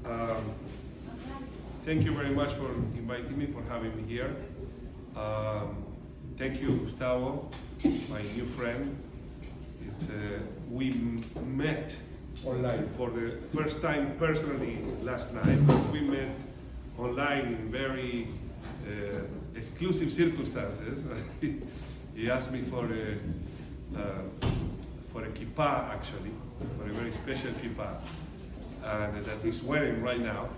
Um, Thank you very much for inviting me, for having me here. Thank you, Gustavo, my new friend. We met online for the first time personally last night, but we met online in very exclusive circumstances. He asked me for a kippah, actually, for a very special kippah, and that he's wearing right now.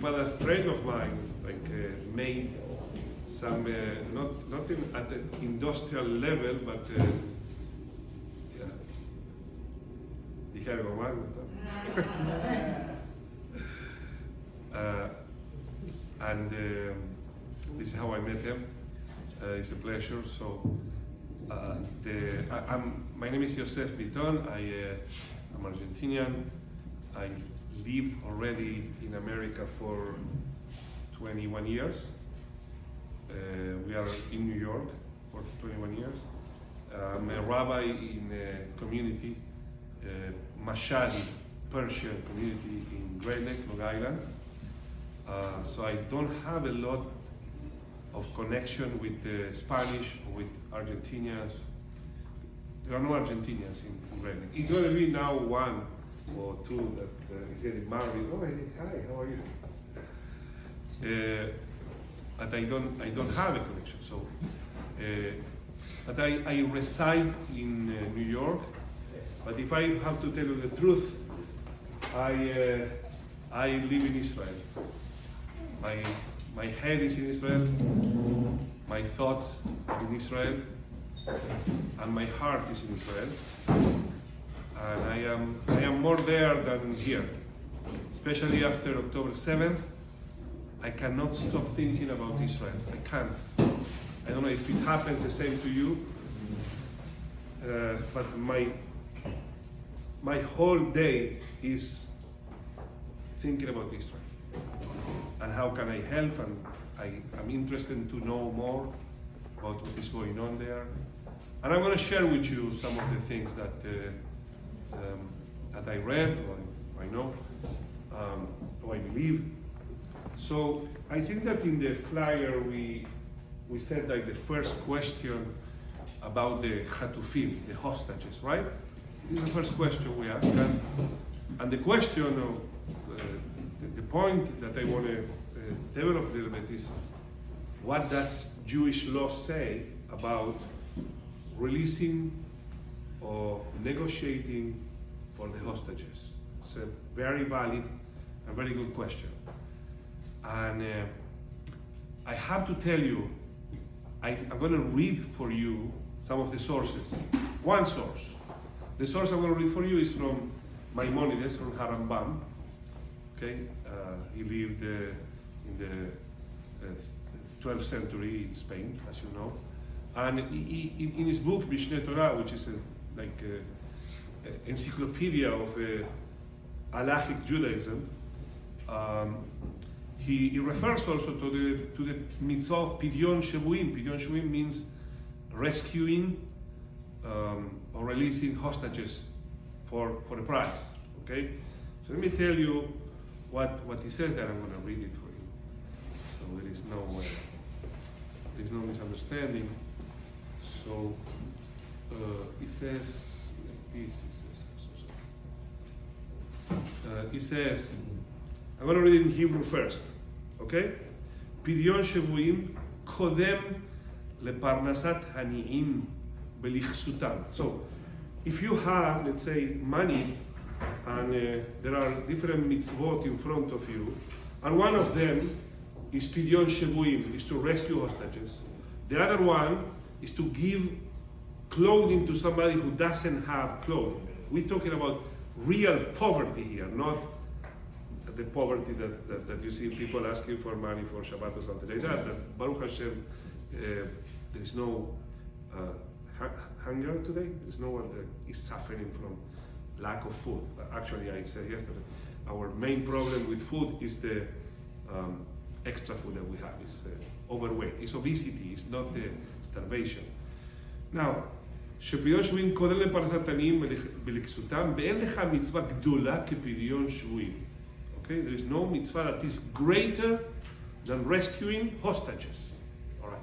But a friend of mine made some not at the industrial level, but dije algo mal, and this is how I met him. It's a pleasure. So my name is Yosef Bitton. I'm Argentinian. I lived already in America for 21 years. We are in New York for 21 years. I'm a rabbi in a community, Mashadi Persian community in Great Lake, Long Island. So I don't have a lot of connection with Spanish or with Argentinians. There are no Argentinians in Great Lake. It's going to be now one or two that is getting married. Oh, hey, hi, how are you? But I don't have a connection. So, but I reside in New York. But if I have to tell you the truth, I live in Israel. My head is in Israel. My thoughts are in Israel, and my heart is in Israel. And I am more there than here, especially after October 7th. I cannot stop thinking about Israel. I can't. I don't know if it happens the same to you, but my whole day is thinking about Israel and how can I help, and I'm interested to know more about what is going on there. And I'm going to share with you some of the things that I read, or I know, or I believe. So I think that in the flyer we said like the first question about the chatufim, the hostages, right? This is the first question we asked, and the question of the point that I want to develop a little bit is, what does Jewish law say about releasing or negotiating for the hostages? It's a very valid and very good question. And I have to tell you, I'm going to read for you some of the sources. One source. The source I'm going to read for you is from Maimonides, from Harambam. Okay, he lived in the 12th century in Spain, as you know. And in his book Mishneh Torah, which is an encyclopedia of halachic Judaism, he refers also to the mitzvah of pidyon shevuim. Pidyon shevuim means rescuing or releasing hostages for a price. Okay, so let me tell you what he says there. I'm going to read it for you, so there is no misunderstanding. So he says this. He says, I'm going to read it in Hebrew first. Okay? Pidyon shevuim kodem leparnasat hani'im belichsutam. So, if you have, let's say, money, and there are different mitzvot in front of you, and one of them is pidyon shevuim, is to rescue hostages. The other one is to give clothing to somebody who doesn't have clothing. We're talking about real poverty here, not the poverty that you see people asking for money for Shabbat or something like that. That Baruch Hashem, there is no hunger today. There's no one that is suffering from lack of food. Actually, I said yesterday, our main problem with food is the extra food that we have. It's overweight. It's obesity. It's not the starvation. Now, שפדיון שבויים קודם לפרנסת עניים ולכסותם, ואין לך מצווה גדולה כפדיון שבויים. Okay, there is no mitzvah that is greater than rescuing hostages. All right.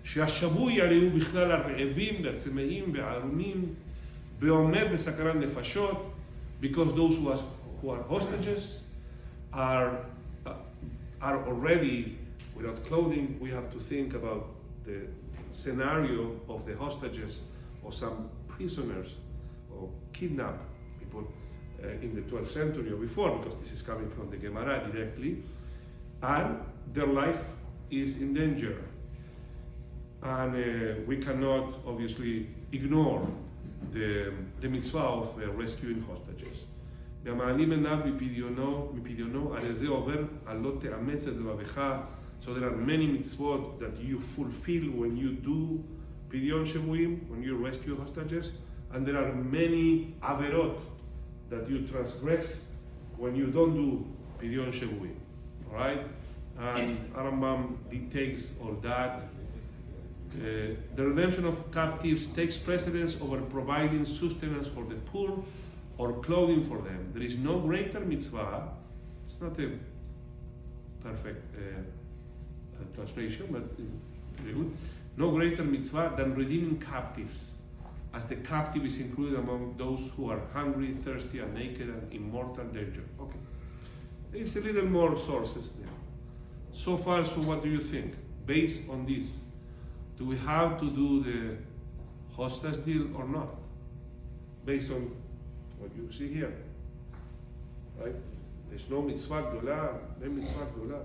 שהשבוי יראו בכלל הרעבים והצמאים והערומים ועומד בסכנת נפשות, because those who are hostages are already without clothing. We have to think about the scenario of the hostages or some prisoners or kidnapped people in the 12th century or before, because this is coming from the Gemara directly, and their life is in danger. And we cannot obviously ignore the mitzvah of rescuing hostages. והמעלים עיניו מפדיונו, הרי זה עובר על לא תאמץ את לבבך. So there are many mitzvot that you fulfill when you do pidyon shevuim, when you rescue hostages, and there are many averot that you transgress when you don't do pidyon shevuim. All right, and Rambam details all that. The redemption of captives takes precedence over providing sustenance for the poor or clothing for them. There is no greater mitzvah. It's not a perfect translation, but very good. No greater mitzvah than redeeming captives, as the captive is included among those who are hungry, thirsty, and naked, and in mortal danger. Okay, there's a little more sources there. So far, so what do you think? Based on this, do we have to do the hostage deal or not? Based on what you see here, right? There's no mitzvah gdolah, no mitzvah gdolah.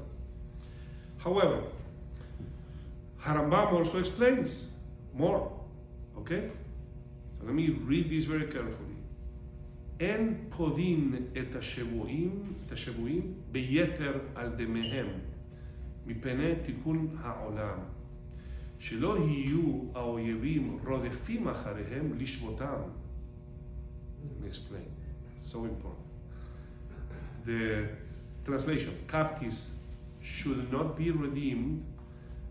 However, Harambam also explains more, okay? So let me read this very carefully. אין פודין את השבויים ביתר על דמיהם, מפני תיקון העולם. שלא יהיו האויבים רודפים אחריהם לשבותם. Let me explain. It's so important. The translation, captives should not be redeemed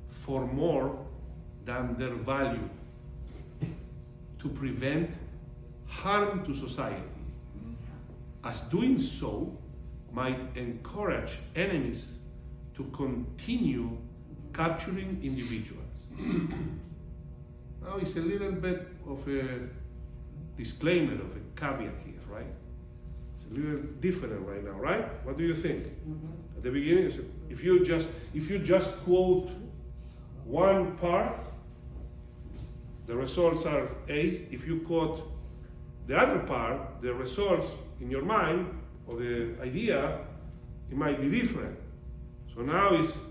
for more than their value to prevent harm to society, as doing so might encourage enemies to continue capturing individuals. Now it's a little bit of a disclaimer, of a caveat here, right? It's a little different right now, right? What do you think? Mm-hmm. At the beginning, if you just quote one part, the results are A. If you quote the other part, the results in your mind or the idea, it might be different. So now it's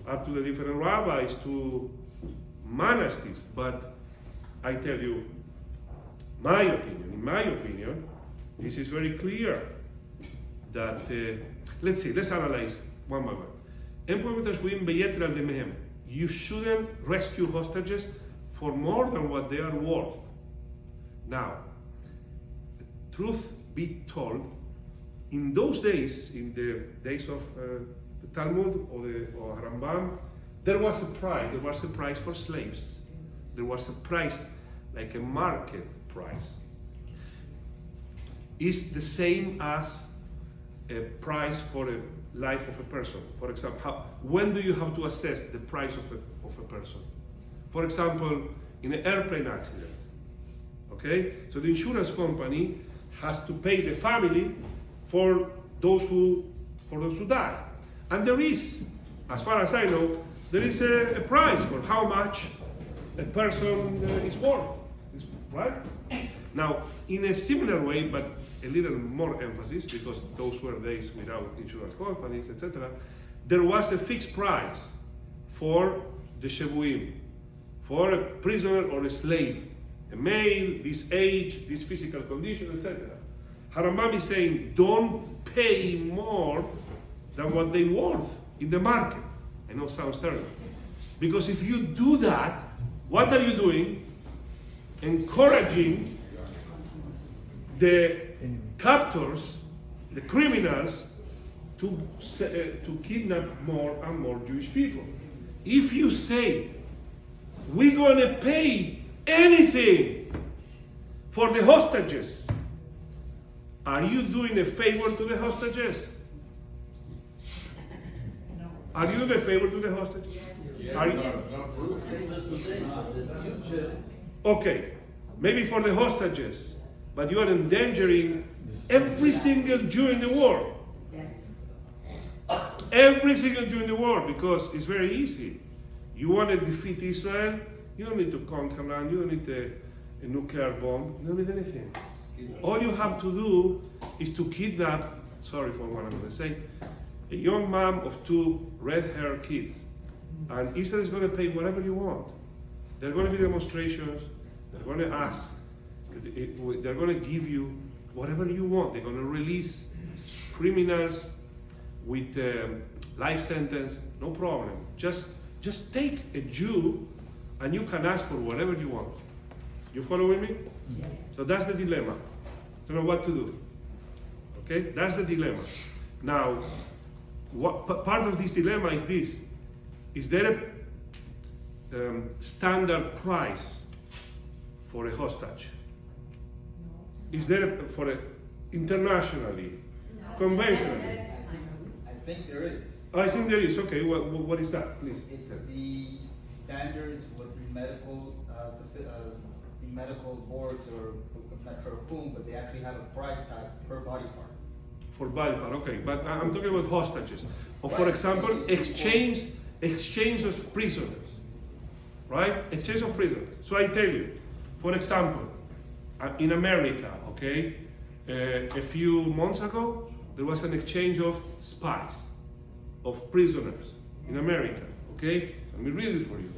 up to the different rabbis to manage this. But I tell you, in my opinion, this is very clear that, let's analyze one by one. You shouldn't rescue hostages for more than what they are worth. Now, truth be told, in those days, in the days of the Talmud or Rambam, there was a price. There was a price for slaves. There was a price, like a market price. It's the same as a price for a life of a person. For example, when do you have to assess the price of a person? For example, in an airplane accident. Okay, so the insurance company has to pay the family for those who die, and there is, as far as I know, there is a price for how much a person is worth, right? Now, in a similar way, but a little more emphasis, because those were days without insurance companies, etc., there was a fixed price for the shevuim, for a prisoner or a slave, a male, this age, this physical condition, etc. Harambam is saying, don't pay more than what they worth in the market. I know it sounds terrible. Because if you do that, what are you doing? Encouraging the captors, the criminals, to kidnap more and more Jewish people. If you say, we're going to pay anything for the hostages, are you doing a favor to the hostages? Are you in a favor to the hostage? Yes. Are you? Okay, maybe for the hostages, but you are endangering every single Jew in the world. Every single Jew in the world, because it's very easy. You want to defeat Israel, you don't need to conquer land, you don't need a nuclear bomb, you don't need anything. All you have to do is to kidnap, sorry for what I'm going to say, a young mom of 2 red-haired kids. And Israel is going to pay whatever you want. There are going to be demonstrations, they're going to ask, they're going to give you whatever you want. They're going to release criminals with life sentence, no problem. Just take a Jew and you can ask for whatever you want. You following me? Yes. So that's the dilemma. Don't know what to do. Okay, that's the dilemma. Now, part of this dilemma is this: is there a standard price for a hostage? Is there for a internationally, conventionally? I think there is. I think there is. Okay, what is that, please? It's the standards with the medical boards, or I'm not sure whom, but they actually have a price tag per body part. For body part, okay. But I'm talking about hostages. Or for example, exchange of prisoners, right? Exchange of prisoners. So I tell you, for example, in America, okay, a few months ago, there was an exchange of spies, of prisoners in America, okay? Let me read it for you.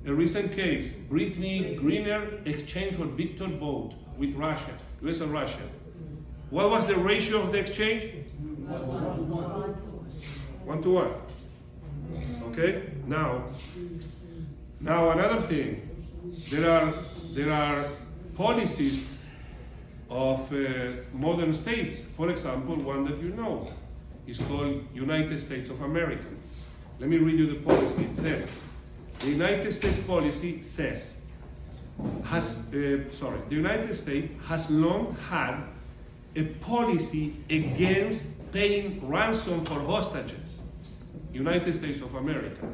A recent case, Brittany Griner exchanged for Victor boat with Russia, US and Russia. What was the ratio of the exchange? 1 to 1. Okay? Now another thing. There are policies of modern states. For example, one that you know is called United States of America. Let me read you the policy. It says, the United States policy says, the United States has long had a policy against paying ransom for hostages. United States of America.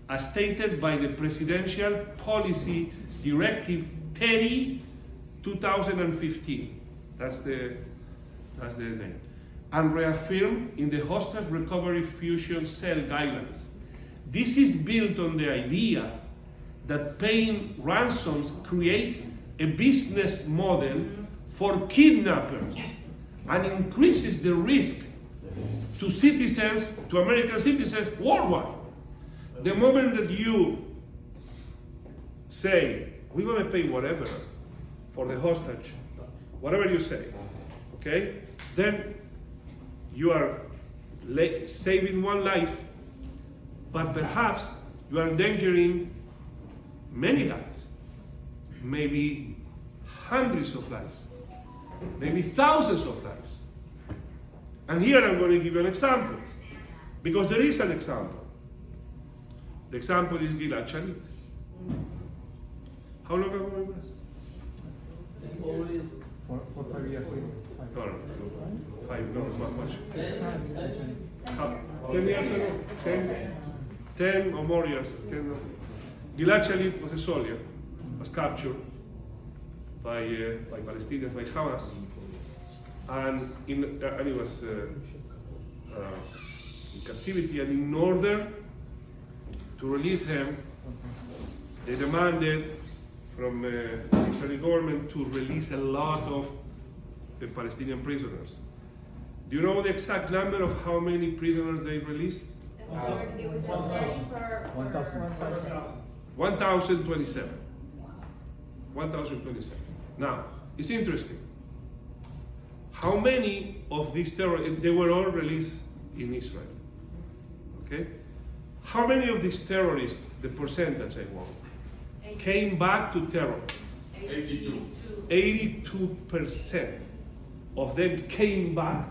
As stated by the Presidential Policy Directive 30/2015. That's the name. And reaffirmed in the Hostage Recovery Fusion Cell guidelines. This is built on the idea that paying ransoms creates a business model for kidnappers and increases the risk to citizens, to American citizens worldwide. The moment that you say, we're going to pay whatever for the hostage, whatever you say, okay, then you are saving one life, but perhaps you are endangering many lives, maybe hundreds of lives, maybe thousands of lives. And here I'm going to give you an example, because there is an example. The example is Gilad Shalit. How long ago it was? For 5 years. No, 5, no, not much. 10 years ago? 10 or more years. 10. Gilad Shalit was a soldier, was captured by Palestinians, by Hamas, and he was in captivity, and in order to release him, they demanded from the Israeli government to release a lot of the Palestinian prisoners. Do you know the exact number of how many prisoners they released? It was 30 per 1,027. 1,027. Now, it's interesting. How many of these terrorists, they were all released in Israel, okay? How many of these terrorists, the percentage I want, came back to terror? 82. 82% of them came back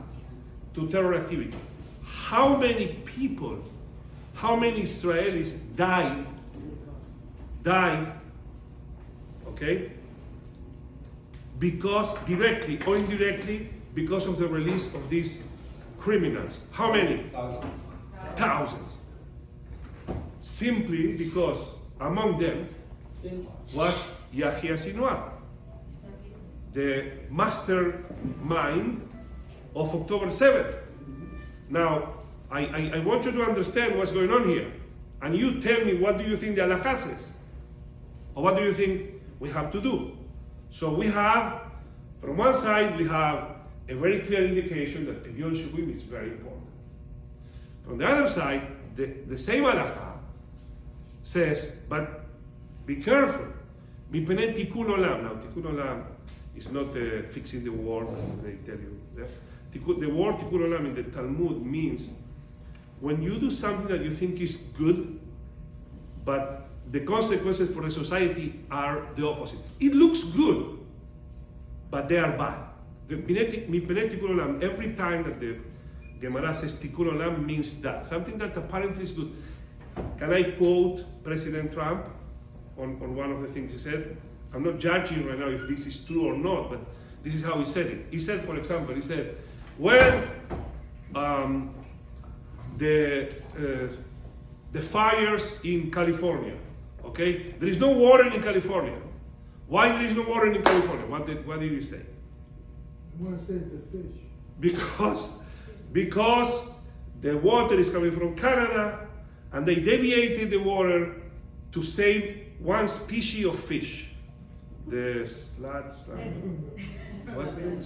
to terror activity. How many people, how many Israelis died, okay, because directly or indirectly, because of the release of these criminals? How many? thousands. Simply because among them was Yahya Sinwar, the mastermind of October 7th. Now, I want you to understand what's going on here. And you tell me, what do you think the halakha says? Or what do you think we have to do? So we have, from one side, we have a very clear indication that Pidyon Shuvim is very important. From the other side, the same halakha says, but be careful. Mipnei Tikkun Olam. Now, Tikkun Olam is not fixing the world, as they tell you. Yeah? The word Tikkun Olam in the Talmud means when you do something that you think is good, but the consequences for the society are the opposite. It looks good, but they are bad. Mipnei Tikkun Olam, every time that the Gemara says Tikkun Olam, means that. Something that apparently is good. Can I quote President Trump on one of the things he said? I'm not judging right now if this is true or not, but this is how he said it. He said, for example, he said, when the fires in California, okay? There is no water in California. Why there is no water in California? What did he say? I want to save the fish. Because the water is coming from Canada, and they deviated the water to save one species of fish. The slats. What's it?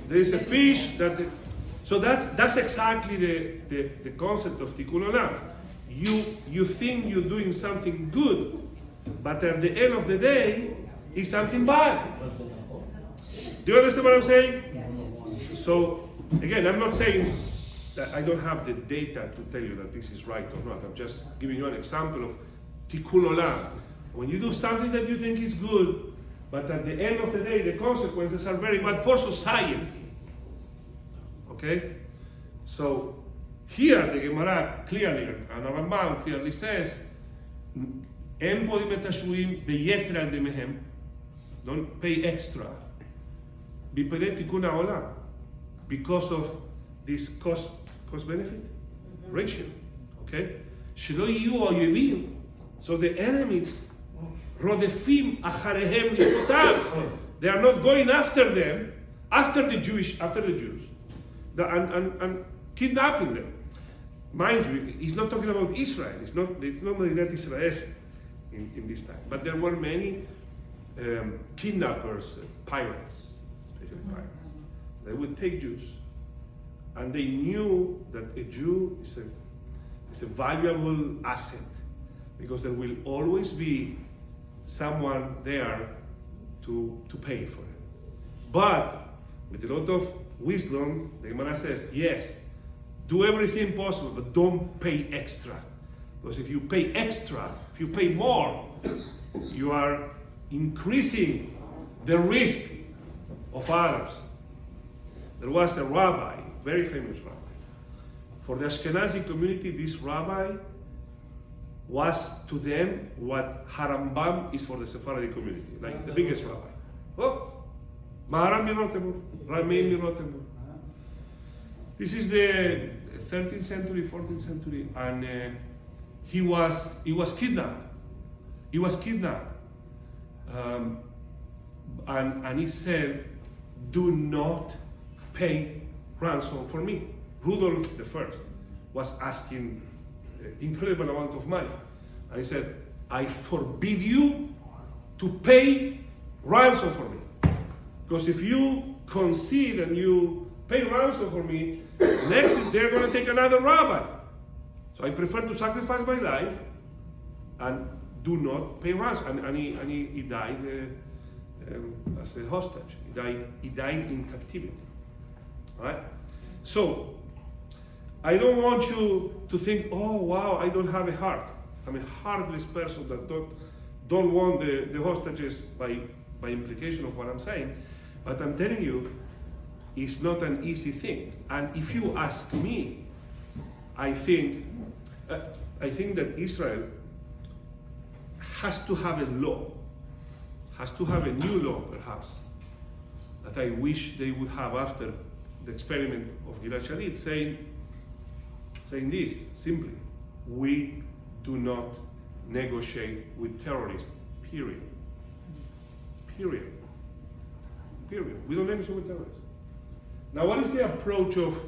There is a fish that. So that's exactly the concept of Tikkun Olam. You think you're doing something good, but at the end of the day, it's something bad. Do you understand what I'm saying? So again, I'm not saying that I don't have the data to tell you that this is right or not. I'm just giving you an example of Tikkun Olam. When you do something that you think is good, but at the end of the day, the consequences are very bad for society. Okay? So here the Gemara clearly, and Rambam clearly says, "Em podim et hashuim beyeter al demehem." Don't pay extra. B'pnei tikkun ha'olam, because of this cost benefit ratio. Okay? Shelo yiyu oyevim. So the enemies, rodefim acharehem likotam. They are not going after them, after the Jews, and kidnapping them. Mind you, he's not talking about Israel. It's not Maimonides Israel in this time. But there were many kidnappers, pirates, especially pirates. They would take Jews, and they knew that a Jew is a valuable asset, because there will always be someone there to pay for it. But with a lot of wisdom, the Gemara says, yes, do everything possible, but don't pay extra. Because if you pay extra, if you pay more, you are increasing the risk of others. There was a rabbi, very famous rabbi. For the Ashkenazi community, this rabbi was to them what Harambam is for the Sephardi community, like the biggest rabbi. Oh, Maharam Mirotemu, Rameim Mirotemu. This is the 13th century, 14th century, and he was kidnapped. He was kidnapped, and he said, "Do not pay ransom for me." Rudolf I was asking incredible amount of money, and he said, "I forbid you to pay ransom for me, because if you concede and you pay ransom for me, next is they're going to take another rabbi. So I prefer to sacrifice my life and do not pay ransom." And he died as a hostage. He died in captivity. All right? So I don't want you to think, "Oh wow, I don't have a heart. I'm a heartless person that don't want the hostages," by implication of what I'm saying. But I'm telling you, it's not an easy thing. And if you ask me, I think that Israel has to have a law, has to have a new law perhaps, that I wish they would have after the experiment of Gilad Shalit, saying saying this simply: we do not negotiate with terrorists. Period. Period. Period. We don't negotiate with terrorists. Now, what is the approach of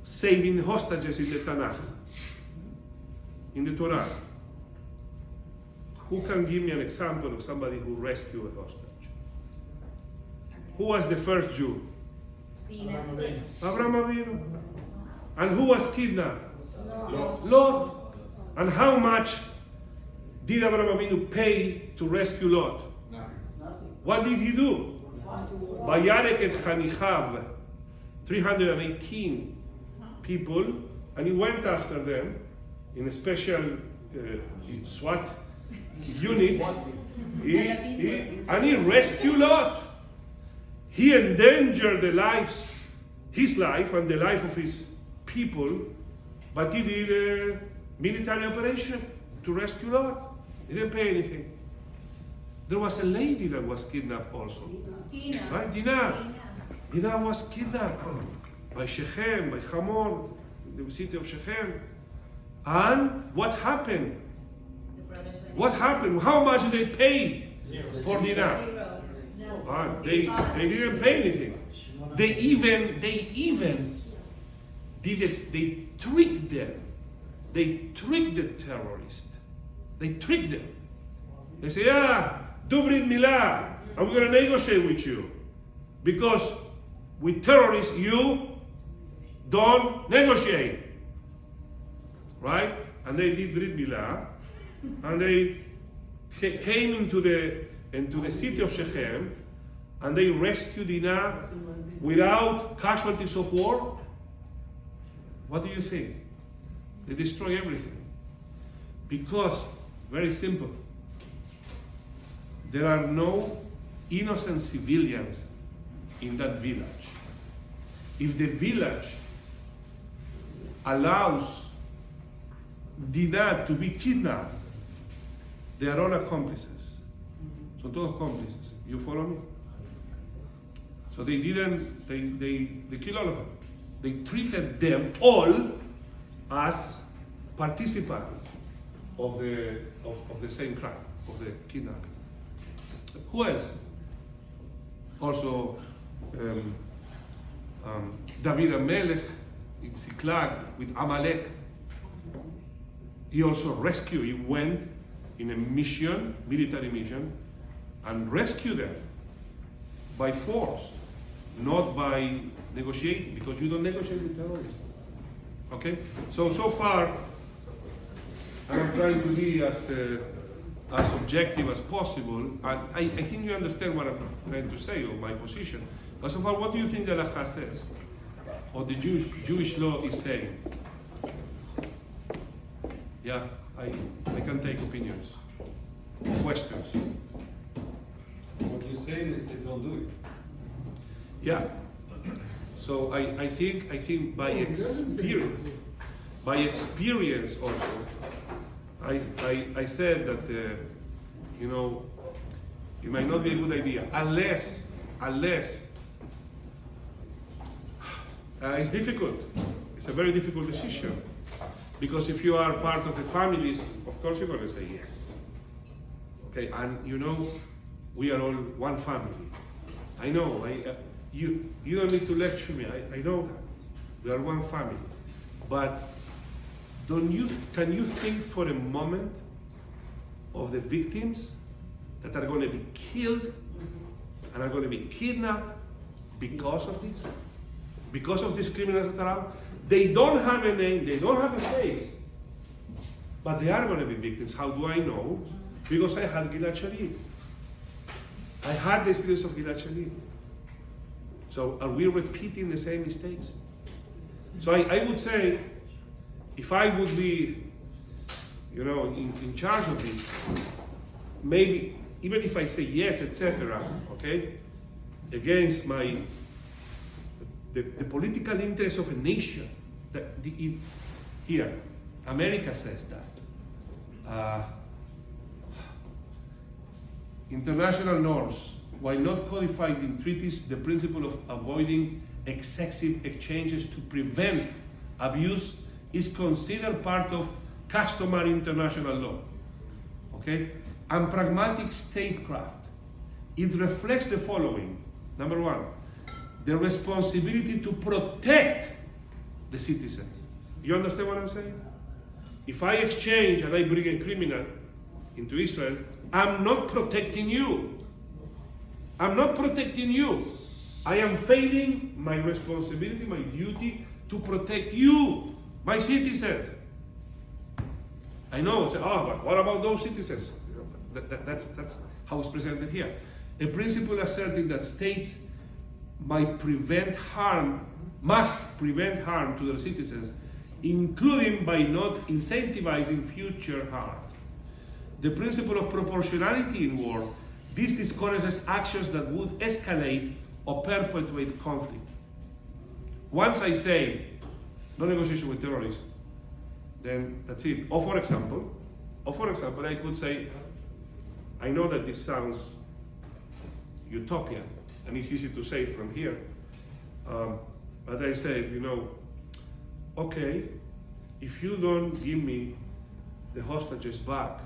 saving hostages in the Tanakh, in the Torah? Who can give me an example of somebody who rescued a hostage? Who was the first Jew? Venus. Abraham Avinu. And who was kidnapped? Lot. And how much did Abraham Avinu pay to rescue Lot? What did he do? Vayarek et Chanichav, 318 people, and he went after them in a special SWAT unit, and he rescued Lot. He endangered the lives, his life and the life of his people, but he did a military operation to rescue Lot. He didn't pay anything. There was a lady that was kidnapped also. Tina. Right? Dinah. Dinah was kidnapped by Shechem, by Hamor, the city of Shechem. And what happened? The brothers went What happened? How much did they pay for Dinah? Zero. No. They didn't pay anything. They even did it. They tricked them. They tricked the terrorists. They tricked them. They say, do Brit Milah. I'm going to negotiate with you. Because with terrorists, you don't negotiate. Right? And they did Brit Milah. And they came into the city of Shechem. And they rescued Dinah without casualties of war. What do you think? They destroy everything. Because, very simple, there are no innocent civilians in that village. If the village allows Dinah to be kidnapped, they are all accomplices. Son todos cómplices. You follow me? So they didn't, they killed all of them. They treated them all as participants of the same crime, of the kidnapping. Who else? Also, David HaMelech in Ziklag with Amalek. He also rescued, he went in a mission, military mission, and rescued them by force, not by negotiating, because you don't negotiate with terrorists. Okay? So far, I'm trying to be as objective as possible, and I think you understand what I'm trying to say, or my position. But so far, what do you think the Halacha says, or the Jewish law is saying? Yeah, I can take opinions, questions. What you say is they don't do it. Yeah. So I think by experience also, I said that it might not be a good idea unless it's difficult. It's a very difficult decision, because if you are part of the families, of course you're going to say yes. Okay, and we are all one family. I know. You don't need to lecture me. I know that. We are one family. But can you think for a moment of the victims that are going to be killed and are going to be kidnapped because of this? Because of these criminals that are out? They don't have a name, they don't have a face, but they are going to be victims. How do I know? Because I had Gilad Shalit. I had the experience of Gilad Shalit. So are we repeating the same mistakes? So I would say, if I would be, in charge of this, maybe, even if I say yes, etc., okay, against the political interest of a nation, here, America says that. International norms, while not codified in treaties, the principle of avoiding excessive exchanges to prevent abuse is considered part of customary international law. Okay? And pragmatic statecraft, it reflects the following. Number one, the responsibility to protect the citizens. You understand what I'm saying? If I exchange and I bring a criminal into Israel, I'm not protecting you. I'm not protecting you. I am failing my responsibility, my duty to protect you, my citizens. I know, say, oh, but what about those citizens? That's how it's presented here. A principle asserting that states must prevent harm to their citizens, including by not incentivizing future harm. The principle of proportionality in war, this discourages actions that would escalate or perpetuate conflict. Once I say no negotiation with terrorists, then that's it. Or for example, I could say, I know that this sounds utopian, and it's easy to say from here, but I say, okay, if you don't give me the hostages back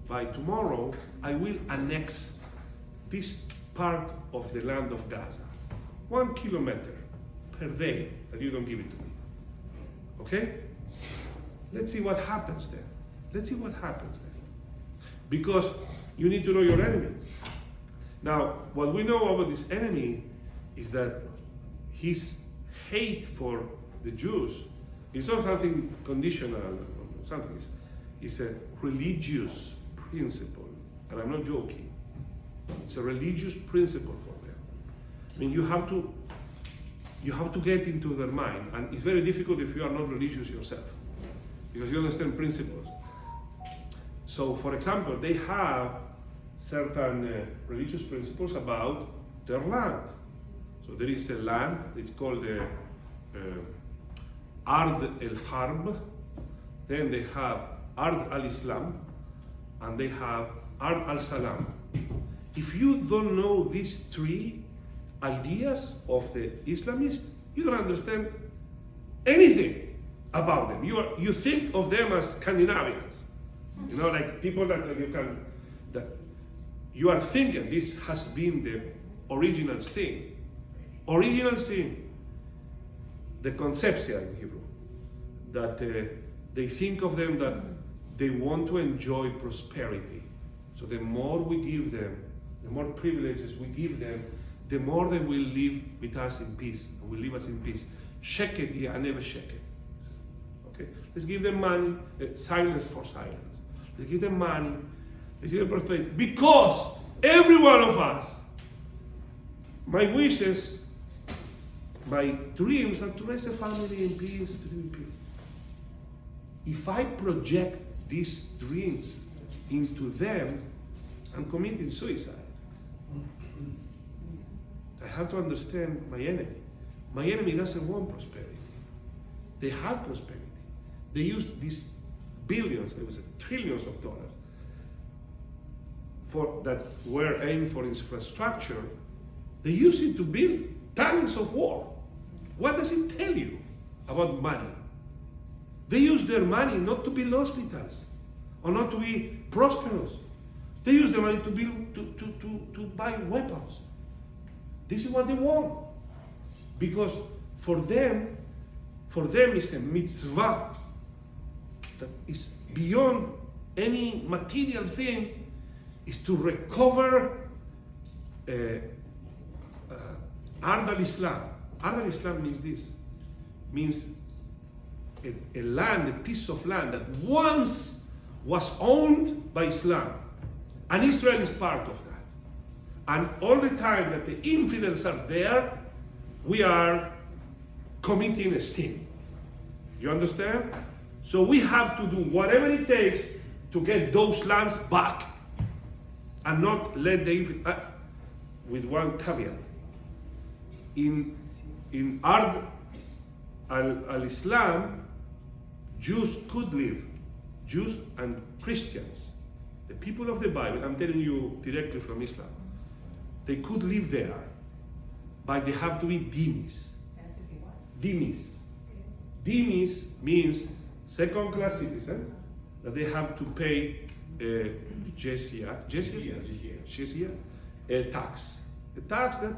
by tomorrow, I will annex this part of the land of Gaza, 1 kilometer per day that you don't give it to me. Okay? Let's see what happens then. Because you need to know your enemy. Now, what we know about this enemy is that his hate for the Jews is not something conditional, it's a religious principle, and I'm not joking. It's a religious principle for them. I mean, you have to get into their mind, and it's very difficult if you are not religious yourself, because you understand principles. So, for example, they have certain religious principles about their land. So there is a land, it's called Ard el-Harb, then they have Ard al-Islam, and they have Ard al-Salam. If you don't know these three ideas of the Islamists, you don't understand anything about them. You think of them as Scandinavians, like people that you are thinking this has been the original sin. The conception in Hebrew, that they think of them that they want to enjoy prosperity. So the more we give them, the more privileges we give them, the more they will live with us in peace, and will leave us in peace. Shake it, yeah, I never shake it. Okay, let's give them money, silence for silence. Let's give them money, let's give them prosperity. Because every one of us, my wishes, my dreams are to raise a family in peace, to live in peace. If I project these dreams into them, I'm committing suicide. I have to understand my enemy. My enemy doesn't want prosperity. They had prosperity. They used these billions, it was trillions of dollars, that were aimed for infrastructure. They used it to build tons of war. What does it tell you about money? They use their money not to build hospitals or not to be prosperous. They use their money to build to buy weapons. This is what they want. Because for them it's a mitzvah that is beyond any material thing, is to recover Ard al-Islam. Ard al-Islam means this. Means a land, a piece of land that once was owned by Islam. And Israel is part of that. And all the time that the infidels are there, we are committing a sin. You understand? So we have to do whatever it takes to get those lands back. And not let the infidels, with one caveat. In Ard al-Islam, Jews could live, Jews and Christians, the people of the Bible, I'm telling you directly from Islam, they could live there, but they have to be dhimmis. Yeah. Dhimis. Dhimis means second-class citizen that they have to pay jizya, a tax. A tax that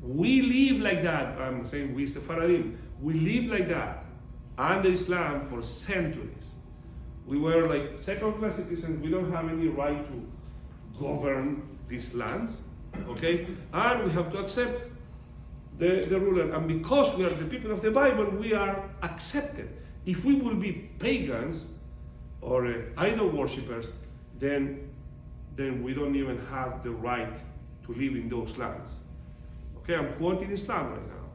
we live like that. I'm saying we Sephardim. We live like that under Islam for centuries. We were like second-class citizens. We don't have any right to govern these lands, okay? And we have to accept the ruler. And because we are the people of the Bible, we are accepted. If we will be pagans or idol worshippers, then we don't even have the right to live in those lands. Okay, I'm quoting Islam right now.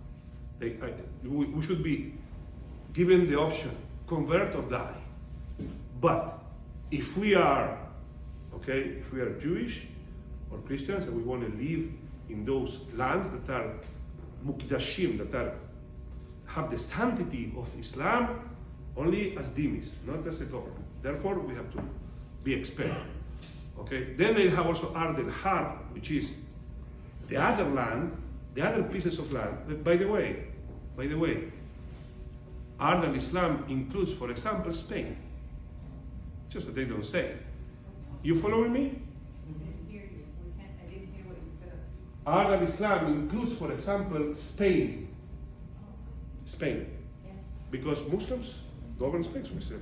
We should be given the option, convert or die. But if we are Jewish or Christians and we want to live in those lands that are mukdashim, that have the sanctity of Islam, only as dhimis, not as a government. Therefore, we have to be expelled. Okay. Then they have also Ardel Har, which is the other land, the other pieces of land. But by the way, Ardel Islam includes, for example, Spain. Just that they don't say it. You following me? Ardel Islam includes, for example, Spain. Because Muslims govern Spain, so it's a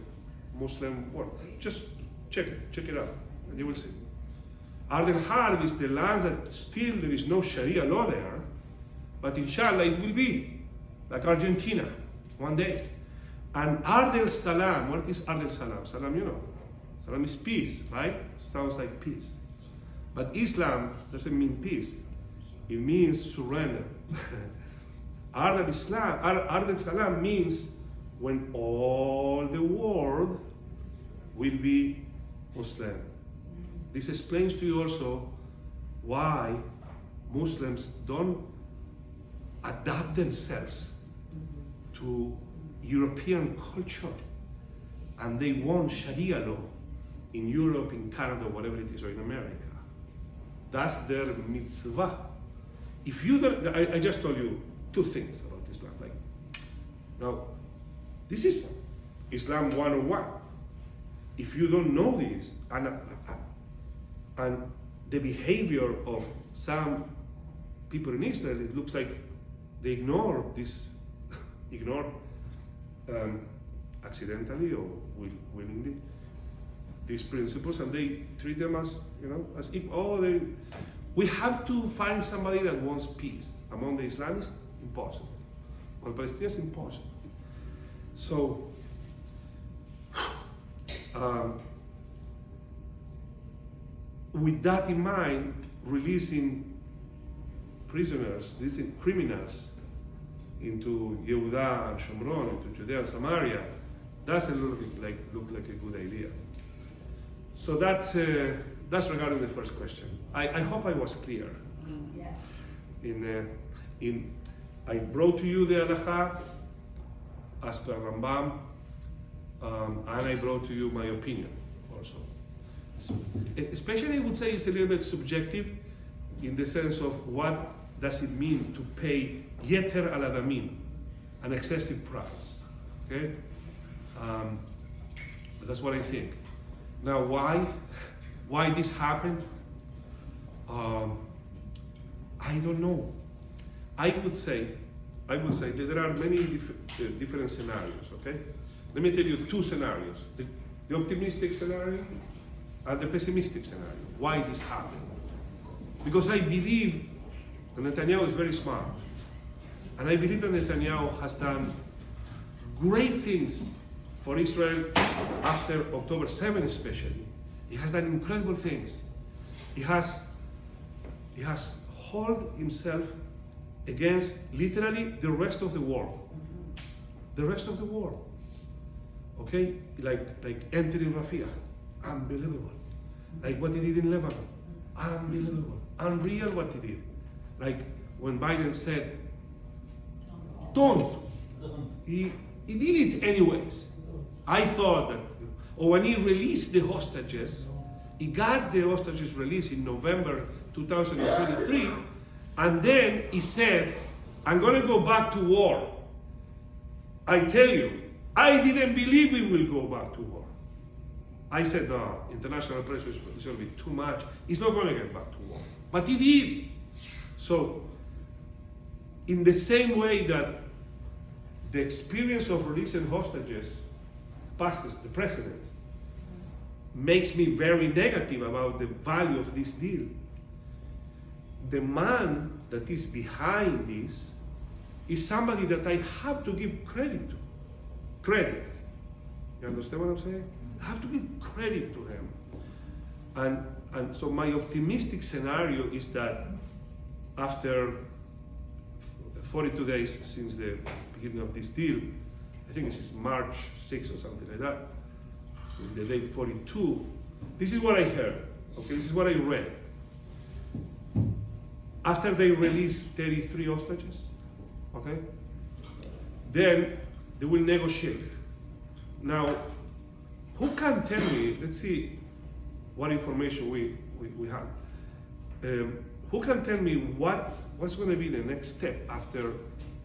Muslim world. Just check it out, and you will see. Ardel Harb is the land that still there is no Sharia law there, but inshallah it will be, like Argentina, one day. And Ardel Salam, what is Ardel Salam? Salam, you know. Salam is peace, right? Sounds like peace. But Islam doesn't mean peace. It means surrender. Ardel Salam means when all the world will be Muslim. This explains to you also why Muslims don't adapt themselves to European culture and they want Sharia law in Europe, in Canada, whatever it is, or in America. That's their mitzvah. If you don't, I just told you two things about Islam. Like, now, this is Islam 101. If you don't know this, and the behavior of some people in Israel, it looks like they ignore accidentally or willingly these principles, and they treat them as if we have to find somebody that wants peace among the Islamists. Impossible. Among Palestinians, impossible. So with that in mind, releasing prisoners, releasing criminals into Yehuda and Shomron, into Judea and Samaria, doesn't look like a good idea. So that's regarding the first question. I hope I was clear. Yes. I brought to you the halakha as per Rambam, and I brought to you my opinion also. Especially, I would say it's a little bit subjective in the sense of what does it mean to pay yeter al adamim, an excessive price. Okay, but that's what I think. Now, why this happened? I don't know. I would say that there are many different scenarios. Okay, let me tell you two scenarios: the optimistic scenario and the pessimistic scenario. Why this happened? Because I believe that Netanyahu is very smart, and I believe that Netanyahu has done great things for Israel after October 7th, especially. He has done incredible things. He has held himself against literally the rest of the world. The rest of the world. Okay? Like entering Rafah. Unbelievable. Like what he did in Lebanon. Unbelievable. Unreal what he did. Like when Biden said, don't. He did it anyways. I thought that, or when he released the hostages, he got the hostages released in November 2023, and then he said, I'm going to go back to war. I tell you, I didn't believe we will go back to war. I said, no, international pressure is going to be too much. It's not going to get back to war. But it did. So, in the same way that the experience of releasing hostages, past the precedents, makes me very negative about the value of this deal, the man that is behind this is somebody that I have to give credit to. Credit. You understand what I'm saying? I have to give credit to him. And so my optimistic scenario is that after 42 days since the beginning of this deal, I think this is March 6th or something like that, the day 42, this is what I heard, okay, this is what I read. After they release 33 hostages, okay, then they will negotiate. Now, who can tell me, let's see what information we have. Who can tell me what's going to be the next step after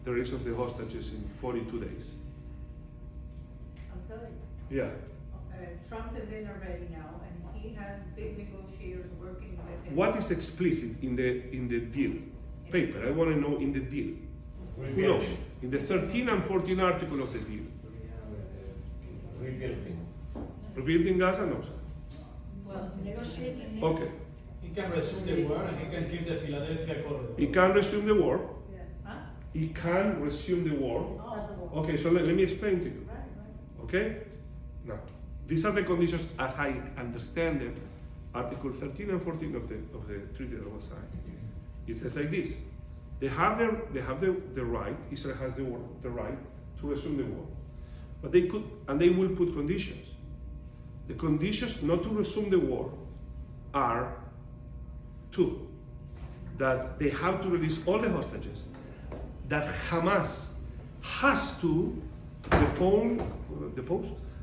the release of the hostages in 42 days? I'll tell you. Yeah. Trump is in already now, and he has big negotiators working with him. What is explicit in the deal? Paper. I want to know in the deal. Who knows? In the 13 and 14 article of the deal. Rebuilding Gaza? No, sir. Well, negotiating is. Okay. He can resume the war and he can keep the Philadelphia corridor. He can resume the war. Yes. Huh? He can resume the war. Start the war. Okay, so let me explain to you. Right, right. Okay? Now, these are the conditions as I understand them. Article 13 and 14 of the treaty that was signed. It says like this: they have the right. Israel has the right to resume the war, but they could and they will put conditions. The conditions not to resume the war are two: that they have to release all the hostages, that Hamas has to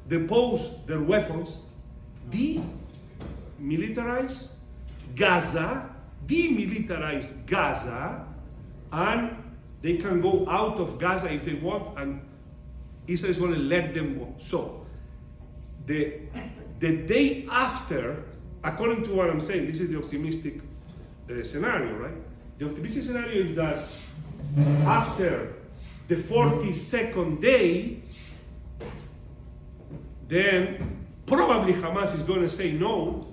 depose their weapons, demilitarize Gaza, and they can go out of Gaza if they want, and Israel is going to let them go. So, the day after, according to what I'm saying, this is the optimistic scenario, right? The optimistic scenario is that after the 42nd day, then probably Hamas is going to say no,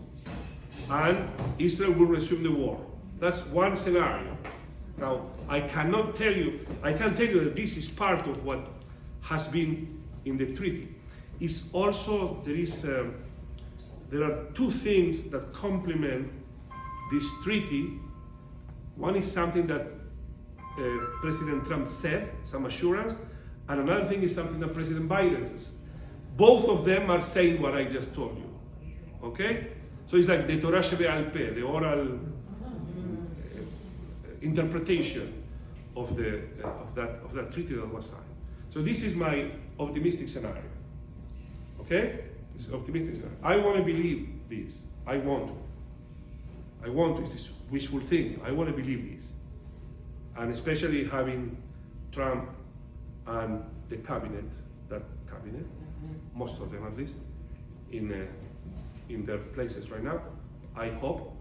and Israel will resume the war. That's one scenario. Now, I can't tell you that this is part of what has been in the treaty. It's also, there are two things that complement this treaty. One is something that President Trump said, some assurance, and another thing is something that President Biden says. Both of them are saying what I just told you. Okay? So it's like the Torah Shebe'al Peh, the oral interpretation of that treaty that was signed. So this is my optimistic scenario. Okay? This is optimistic scenario. I want to believe this. I want to. It's wishful thinking. I want to believe this. And especially having Trump and the cabinet, most of them at least, in their places right now, I hope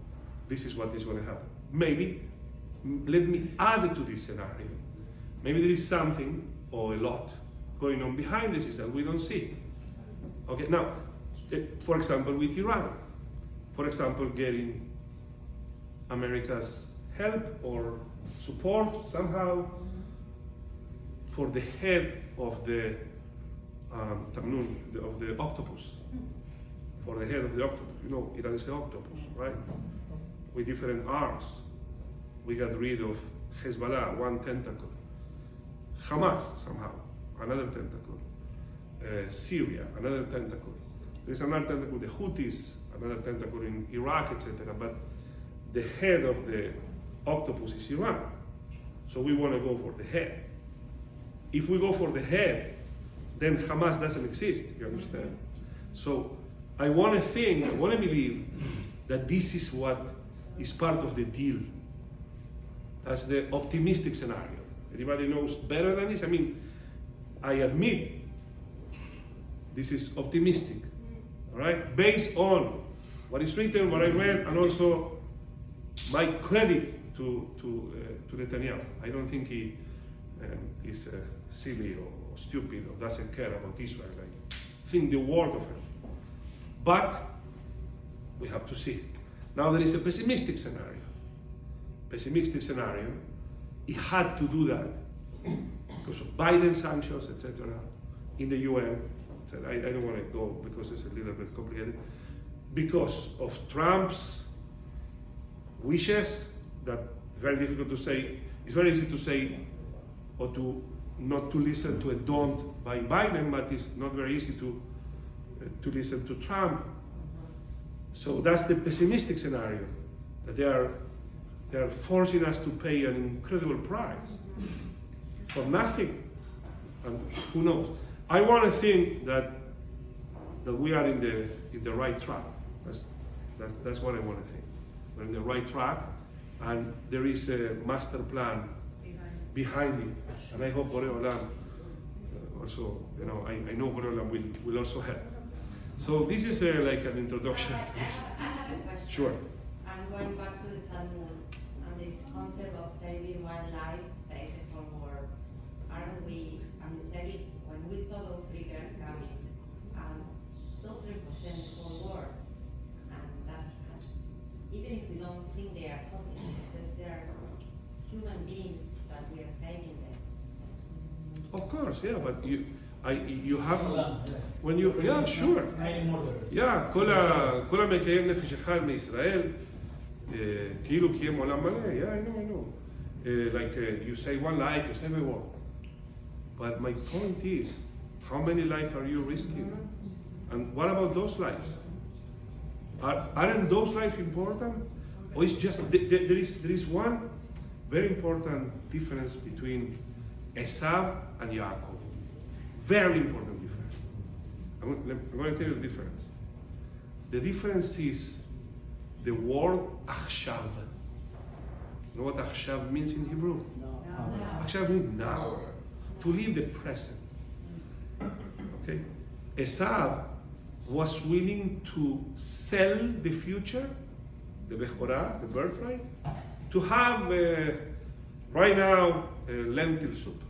this is what is going to happen. Maybe, let me add to this scenario. Maybe there is something or a lot going on behind the scenes that we don't see. Okay, now, for example, with Iran, for example, getting America's help or support somehow for the head of the octopus, for the head of the octopus. You know, Iran is the octopus, right? With different arms. We got rid of Hezbollah, one tentacle. Hamas, somehow, another tentacle. Syria, another tentacle. There's another tentacle, the Houthis, another tentacle in Iraq, etc. But the head of the octopus is Iran. So we want to go for the head. If we go for the head, then Hamas doesn't exist, you understand? So I want to believe that this is what is part of the deal. That's the optimistic scenario. Anybody knows better than this? I mean, I admit this is optimistic, all right? Based on what is written, what I read, and also my credit to Netanyahu. I don't think he is silly or stupid or doesn't care about Israel. I think the world of him. But we have to see. Now there is a pessimistic scenario. Pessimistic scenario. He had to do that because of Biden sanctions, etc. in the UN. I don't want to go because it's a little bit complicated. Because of Trump's wishes, that very difficult to say. It's very easy to say or to not to listen to a don't by Biden, but it's not very easy to listen to Trump. So that's the pessimistic scenario, that they are forcing us to pay an incredible price for nothing, and who knows. I want to think that we are in the right track. That's what I want to think. We're in the right track, and there is a master plan behind it. And I hope Borei Olam also, I know Borei Olam will also help. So this is like an introduction. I have a question. Sure. I'm going back to the Talmud and this concept of saving one life, save it from war. Aren't we, when we saw those 3 girls come, those represent the whole war. And that, even if we don't think they are positive, because they are human beings that we are saving them. Of course, yeah, but you have, when you, Many sure. murderers. Yeah, כל המקיים נפש אחד מישראל, כאילו קיים עולם מלא, yeah, I know. Like you say one life, you save a war. But my point is, how many lives are you risking? And what about those lives? Aren't those lives important? Or is just, there is one very important difference between Esav and Yaakov. Very important difference. I'm going to tell you the difference. The difference is the word achshav. You know what achshav means in Hebrew? Achshav means now. To live the present. Okay? Esav was willing to sell the future, the Bechorah, the birthright, to have right now lentil soup.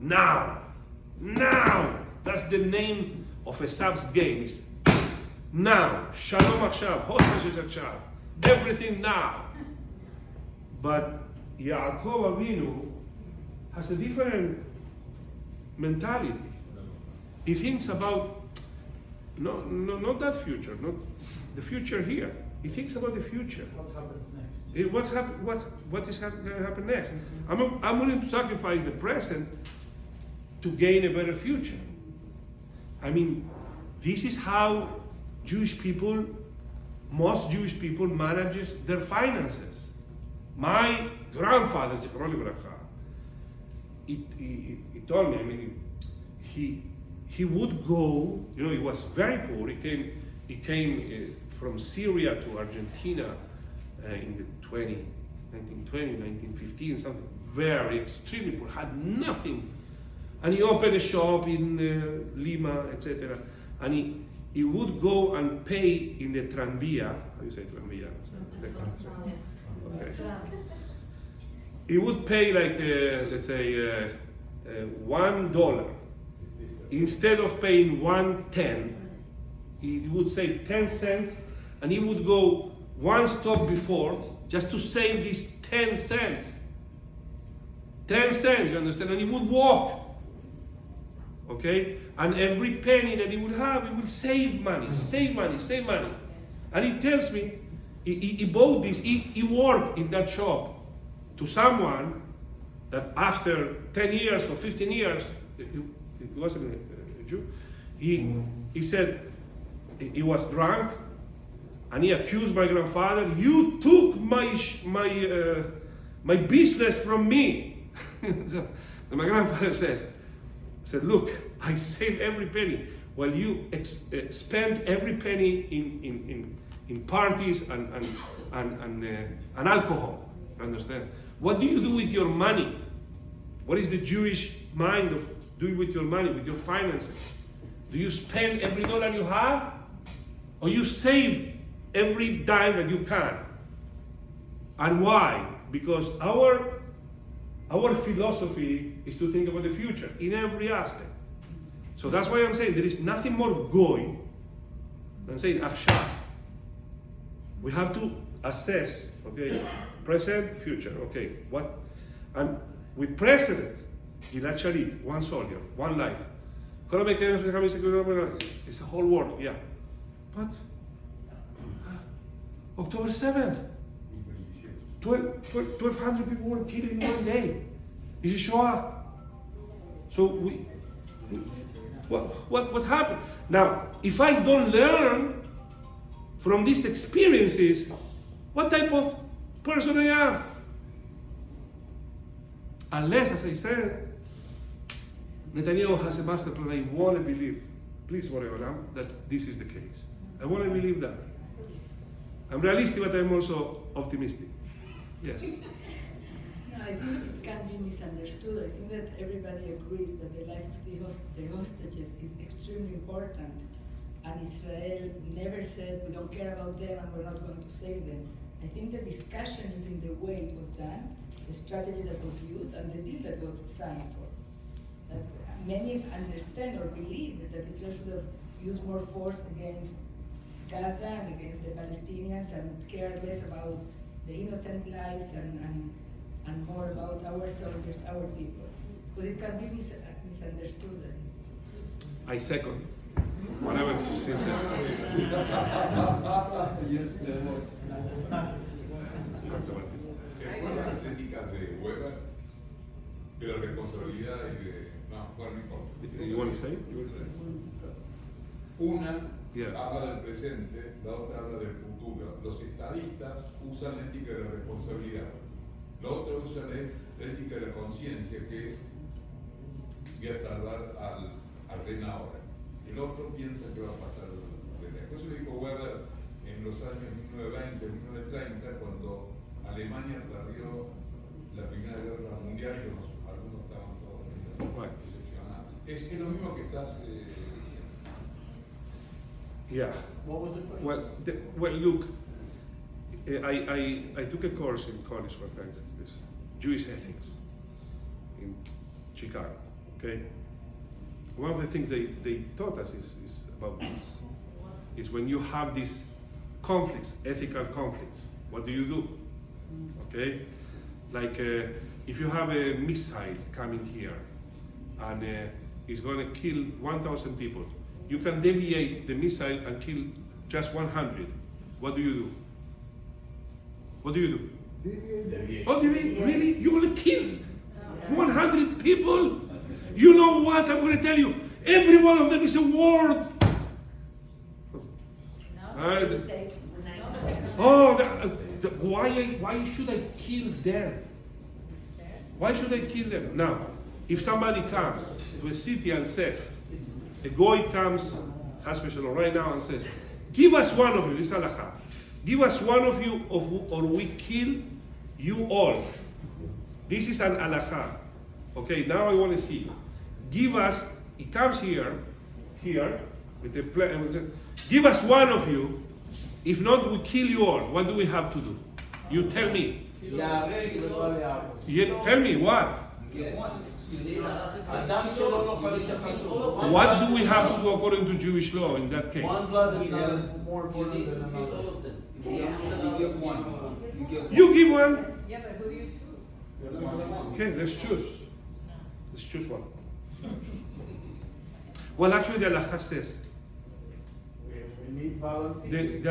Now! That's the name of Esav's game. It's now. Shalom Achshav. Hospesh Achshav. Everything now. But Yaakov Avinu has a different mentality. He thinks about not that future, not the future here. He thinks about the future. What happens next? What is going to happen next? I'm willing to sacrifice the present to gain a better future. I mean, this is how most Jewish people manages their finances. My grandfather, he told me, I mean, he would go, he was very poor. He came from Syria to Argentina in the 1920, 1915, something very extremely poor, had nothing. And he opened a shop in Lima, etc. And he would go and pay in the tranvia. How do you say tranvia? Okay. He would pay like, let's say, $1. Instead of paying $1.10, he would save 10 cents, and he would go one stop before just to save these 10 cents. 10 cents, you understand? And he would walk. Okay? And every penny that he would have, he would save money. And he tells me, he bought this, he worked in that shop to someone that after 10 years or 15 years, he wasn't a Jew, he said he was drunk, and he accused my grandfather, you took my business from me. So my grandfather said, look, I saved every penny while you spent every penny in parties and alcohol. Understand? What do you do with your money? What is the Jewish mind of do you with your money, with your finances? Do you spend every dollar you have? Or you save every dime that you can? And why? Because our philosophy is to think about the future in every aspect. So that's why I'm saying there is nothing more goy than saying Achshav. We have to assess, okay, present, future, okay, what, and with precedent, Gilad Shalit, one soldier, one life. It's a whole world, yeah. But October 7th, 1,200 people were killed in one day. Is it Shoah? So what happened? Now, if I don't learn from these experiences, what type of person I am? Unless, as I said, Netanyahu has a master plan. I want to believe, please, whatever, that this is the case. I want to believe that. I'm realistic, but I'm also optimistic. Yes. No, I think it can be misunderstood. I think that everybody agrees that the life of the hostages is extremely important. And Israel never said we don't care about them and we're not going to save them. I think the discussion is in the way it was done, the strategy that was used, and the deal that was signed for. That many understand or believe that Israel should have used more force against Gaza and against the Palestinians and care less about the innocent lives and more about our soldiers, our people. Because it can be misunderstood. I second. Whatever you say. Yes, ¿Cuál es las éticas de Weber de la responsabilidad y de... No, bueno, no importa. You want to say? Una Yeah. habla del presente, la otra habla del futuro. Los estadistas usan la ética de la responsabilidad. Los otros usan la ética de la conciencia, que es voy a salvar al rey ahora. El otro piensa que va a pasar después. Eso dijo Weber en los años 1920, 1930, cuando Alemania perdió la Primera Guerra Mundial y algunos estaban todos decepcionados. Es lo mismo que estás diciendo. Yeah. What was the question? Well, look, I took a course in college for thanks this Jewish ethics in Chicago. Okay. One of the things they taught us is about this. Is when you have these conflicts, ethical conflicts, what do you do? Okay, like if you have a missile coming here and it's going to kill 1,000 people, you can deviate the missile and kill just 100. What do you do? What do you do? Deviate. Oh, really? You will kill 100 people? You know what? I'm going to tell you. Every one of them is a word. Why should I kill them? Why should I kill them? Now, if somebody comes to a city and says, a goy comes, hospital right now, and says, give us one of you, this is halakha, give us one of you or we kill you all. This is an halakha. Okay, now I want to see. Give us, he comes here, with the plan, give us one of you, if not, we kill you all. What do we have to do? You tell me. Tell me what? What do we have to do according to Jewish law in that case? One blood is not more important than another. You give one. Yeah, but who do you choose? Okay, let's choose. Let's choose one. Well, actually, the halakha says. We need volunteers. The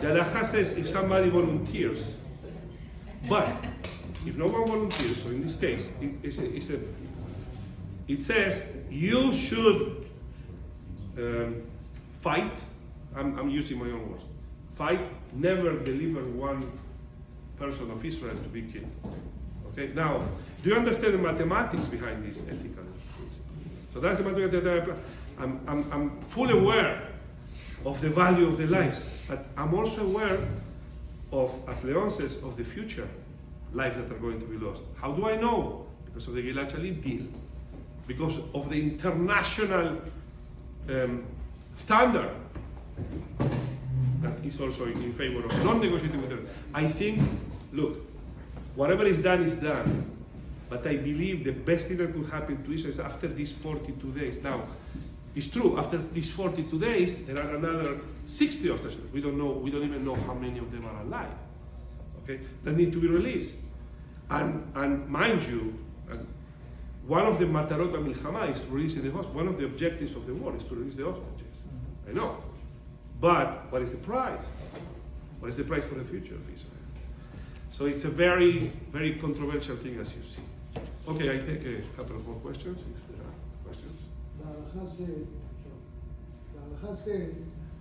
halakha says if somebody volunteers, but if no one volunteers, so in this case, it says you should fight. I'm using my own words. Fight. Never deliver one person of Israel to be killed. Okay. Now, do you understand the mathematics behind this ethical? So that's the mathematics that I'm fully aware of the value of the lives, but I'm also aware of, as Leon says, of the future lives that are going to be lost. How do I know? because of the Gilad Shalit deal, because of the international standard that is also in favor of non-negotiating with them. I think, look, whatever is done, but I believe the best thing that could happen to Israel is after these 42 days. Now, it's true, after these 42 days, there are another 60 hostages. We don't even know how many of them are alive, okay, that need to be released. And mind you, one of the matarot milchama is releasing the hostages. One of the objectives of the war is to release the hostages. I know. But what is the price? What is the price for the future of Israel? So it's a very, very controversial thing, as you see. Okay, I take a couple of more questions, if there are questions. The Halacha said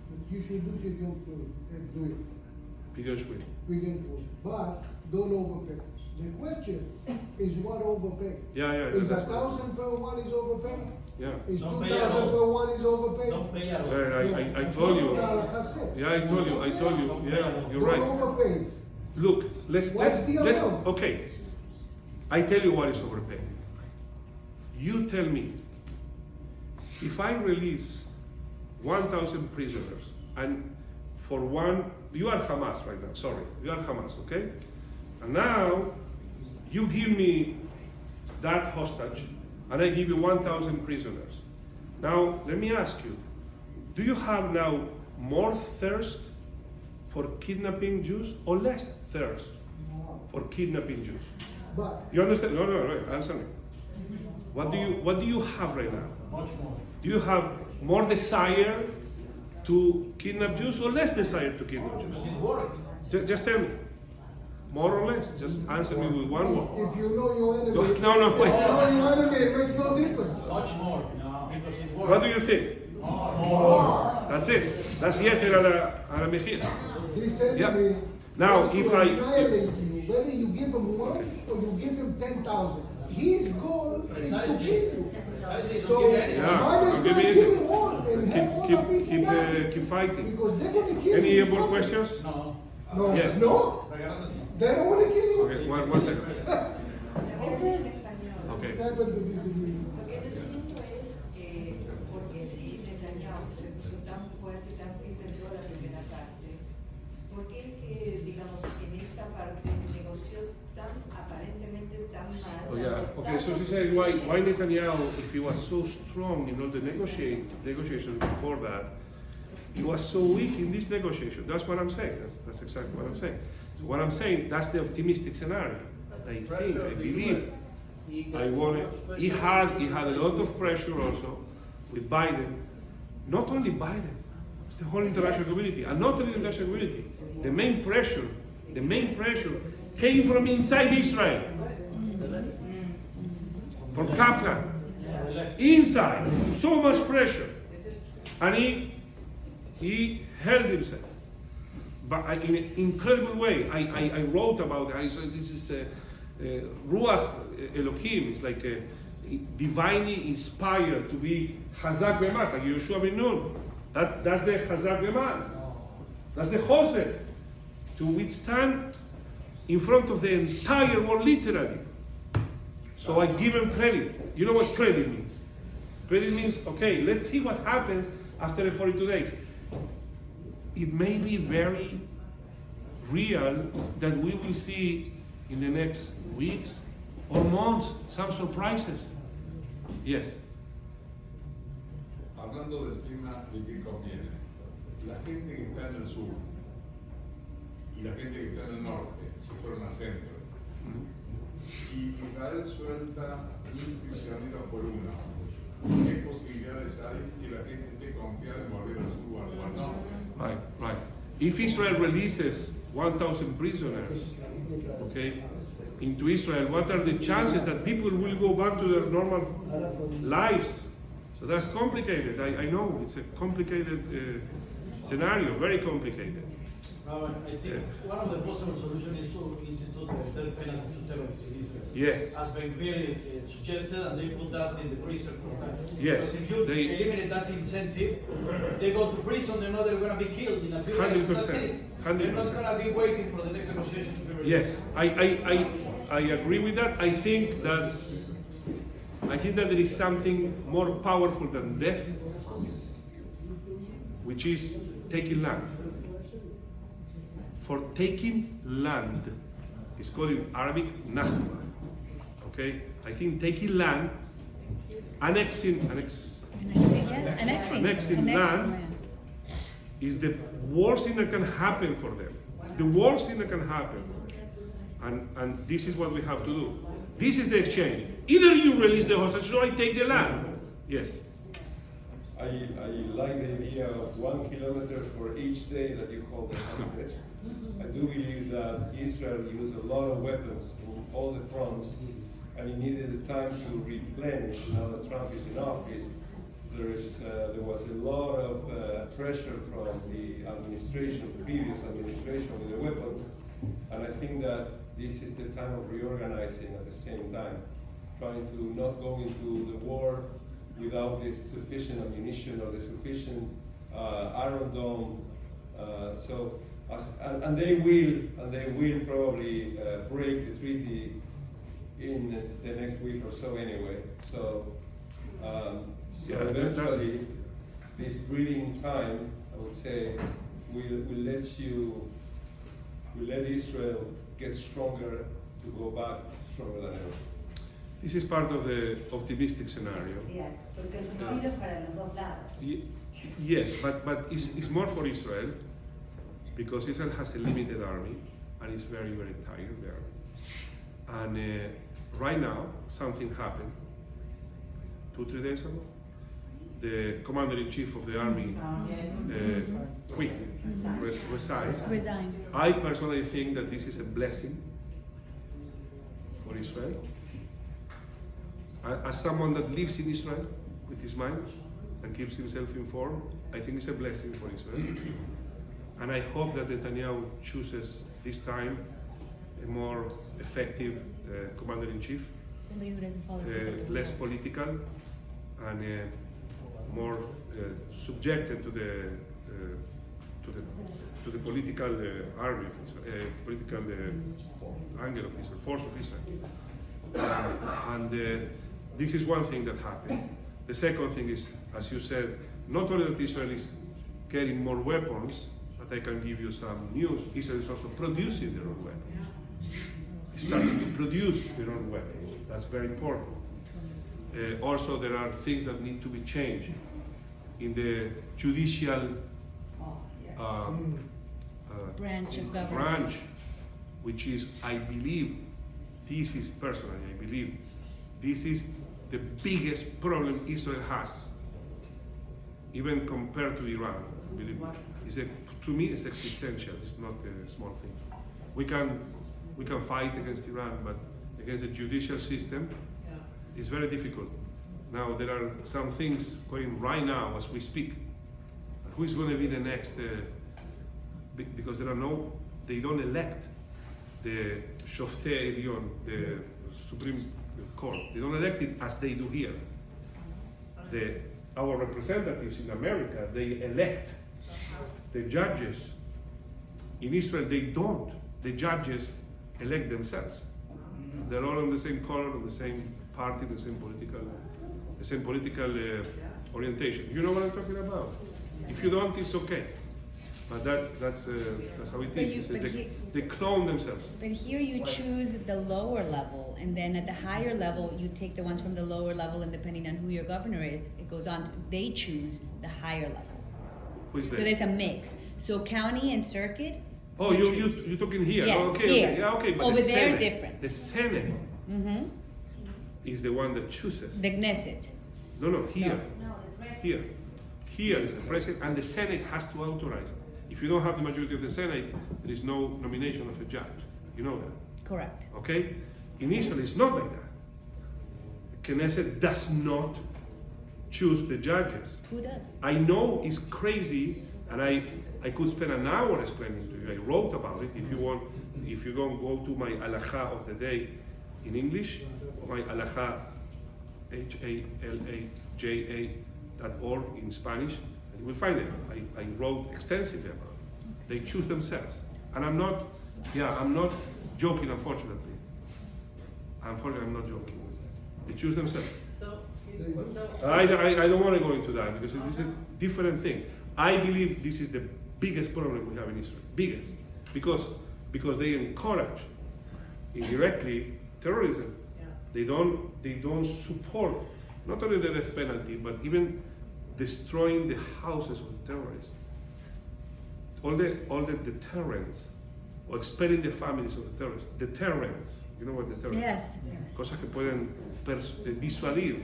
that you should do Shidduch to do it. Pidyon Shvui. Pidyon Shvui. But don't overpay. The question is what overpay? Yeah. Is that's 1,000 per one is overpay? Yeah. Is Don't 2,000 pay at all. per one is overpay? Don't pay at all. I told you. The Halacha said. Yeah, I told you. Yeah, you're right. Don't overpay. Look, let's okay. I tell you what is overpaid. You tell me, if I release 1,000 prisoners, and for one, you are Hamas right now, sorry, you are Hamas, okay? And now, you give me that hostage, and I give you 1,000 prisoners. Now, let me ask you, do you have now more thirst for kidnapping Jews or less thirst for kidnapping Jews? But You understand? No, answer me. What do you have right now? Much more. Do you have more desire to kidnap Jews or less desire to kidnap Because Jews? it worked. Just tell me. More or less? Just answer me with one word. if you know your enemy, No, wait. if you know your enemy, it makes no difference. Much more. Because it worked. What do you think? More. That's it. That's yeter a la mejilla. This enemy Yeah. Now, wants to if I- annihilate you, whether you give him one or you give him 10,000, his goal is to kill you. Precisely, So don't give anything. Yeah. might as don't well give me give anything. him one and have all the people die. Keep fighting. Because they're gonna kill Any you. more questions? No. No, Yes. no, Regalarnos no. they don't wanna kill you. Okay, one second. Okay. It's happened to disagree. Lo que te digo es que, porque si Netanyahu se puso tan fuerte, tan firme en la primera parte, ¿por qué, digamos, en esta parte negoció tan aparentemente tan mal? Oh yeah. Okay. So she says why Netanyahu, if he was so strong in all the negotiations before that, he was so weak in this negotiation. That's what I'm saying. That's exactly what I'm saying. So what I'm saying, that's the optimistic scenario. I think, I believe. He had a lot of pressure also with Biden. Not only Biden, it's the whole international community, and not only the international community. The main pressure came from inside Israel, from Kaplan, inside. So much pressure, and he held himself, but in an incredible way. I wrote about it. I said this is Ruach Elohim. It's like divinely inspired to be Hazak B'Emas, like Yeshua ben Nun. That's the Hazak B'Emas. That's the Chosek to withstand in front of the entire world, literally. So I give him credit. You know what credit means? Credit means, okay, let's see what happens after the 42 days. It may be very real that we will see in the next weeks or months some surprises. Yes. Hablando del tema de qué conviene, la gente que está en el sur y la gente que está en el norte se fueron al centro. Y Israel suelta 1.000 prisioneros por uno. ¿Qué posibilidades hay que la gente esté confiada en volver al sur o al norte? Right. If Israel releases 1,000 prisoners, okay, into Israel, what are the chances that people will go back to their normal lives? So that's complicated. I know it's a complicated scenario, very complicated. I think one of the possible solutions is to institute the death penalty to terrorists in Israel. Yes. Has been clearly suggested, and they put that in the freezer for time. Yes, Because if you they- eliminate that incentive, if they go to prison, they know they're going to be killed in a few days. 100%, That's it. They're not 100%. going to be waiting for the next negotiation to be released. Yes, I agree with that. I think that I think that there is something more powerful than death, which is taking land. For taking land, it's called in Arabic nahwa. Okay, I think taking land, annexing land is the worst thing that can happen for them. The worst thing that can happen. And this is what we have to do. This is the exchange. Either you release the hostage or I take the land. Yes. I like the idea of 1 kilometer for each day that you hold the hostage. I do believe that Israel used a lot of weapons in all the fronts, and it needed the time to replenish. Now that Trump is in office, there was a lot of pressure from the administration, the previous administration, with the weapons, and I think that this is the time of reorganizing at the same time, trying to not go into the war without the sufficient ammunition or the sufficient Iron Dome. And they will probably break the treaty in the next week or so anyway. So eventually, this breathing time, I would say, will let Israel get stronger to go back stronger than ever. This is part of the optimistic scenario. Yes, porque el retiro es para los dos lados. Yes, but it's more for Israel, because Israel has a limited army and it's very, very tired, the army. And right now, something happened 2-3 days ago. The commander-in-chief of the army quit, resigned. I personally think that this is a blessing for Israel. As someone that lives in Israel with his mind and keeps himself informed, I think it's a blessing for Israel. And I hope that Netanyahu chooses this time a more effective commander-in-chief, less political and more subjected to the political army, political angle of Israel, force of Israel. This is one thing that happened. The second thing is, as you said, not only that Israel is getting more weapons, but I can give you some news. Israel is also producing their own weapons. It's starting to produce their own weapons. That's very important. Also, there are things that need to be changed in the judicial branch, which is, I believe, this is personally, I believe, this is the biggest problem Israel has, even compared to Iran. Believe me. To me, it's existential. It's not a small thing. We can fight against Iran, but against the judicial system, it's very difficult. Now there are some things going right now as we speak. Who is going to be the next? Because they don't elect the Shoftei Elyon, the Supreme Court. They don't elect it as they do here. Our representatives in America, they elect the judges. In Israel, they don't. The judges elect themselves. They're all on the same color, on the same party, the same political orientation. You know what I'm talking about? If you don't, it's okay. But that's how it is. They clone themselves. But here you choose the lower level, and then at the higher level, you take the ones from the lower level, and depending on who your governor is, it goes on. They choose the higher level. Who's So that? there's a mix. So county and circuit. Oh, you're talking here. Yes, Oh, okay, here. okay. Yeah, okay. But Over the there, Senate, different. The Senate Mm-hmm. is the one that chooses. The Knesset. No, here. No, the president. Here is the president, and the Senate has to authorize. If you don't have the majority of the Senate, there is no nomination of a judge. You know that. Correct. Okay? In Israel, it's not like that. Knesset does not choose the judges. Who does? I know it's crazy, and I could spend an hour explaining to you. I wrote about it. If you want, if you don't go to my halakha of the day in English, or my halakha, HALAJA.org in Spanish, and you will find it. I wrote extensively about it. They choose themselves. And I'm not joking, unfortunately. Unfortunately, I'm not joking. They choose themselves. So They do. I don't want to go into that because this is a different thing. I believe this is the biggest problem we have in Israel. Biggest. Because they encourage indirectly terrorism. They don't support not only the death penalty, but even destroying the houses of terrorists. All the deterrents, or expelling the families of the terrorists. Deterrents, you know what deterrents? Yes. Cosas que pueden disuadir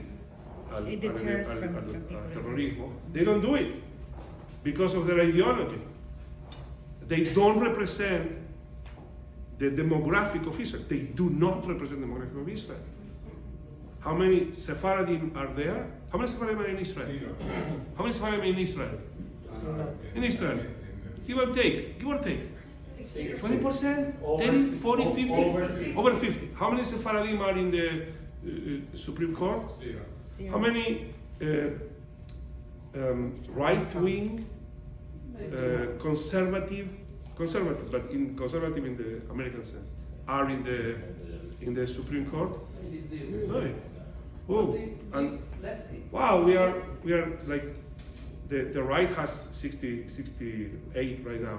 al It deters from people. terrorismo. They don't do it because of their ideology. They don't represent the demographic of Israel. They do not represent the demographic of Israel. How many Sephardim are there? How many Sephardim are in Israel? How many Sephardim are in Israel? In Israel. Give or take. 20%? 10, 40, 50? Over 50. How many Sephardim are in the Supreme Court? How many right-wing, conservative, but in conservative in the American sense, are in the Supreme Court? Sorry. Oh, and wow, we are like the right has 68 right now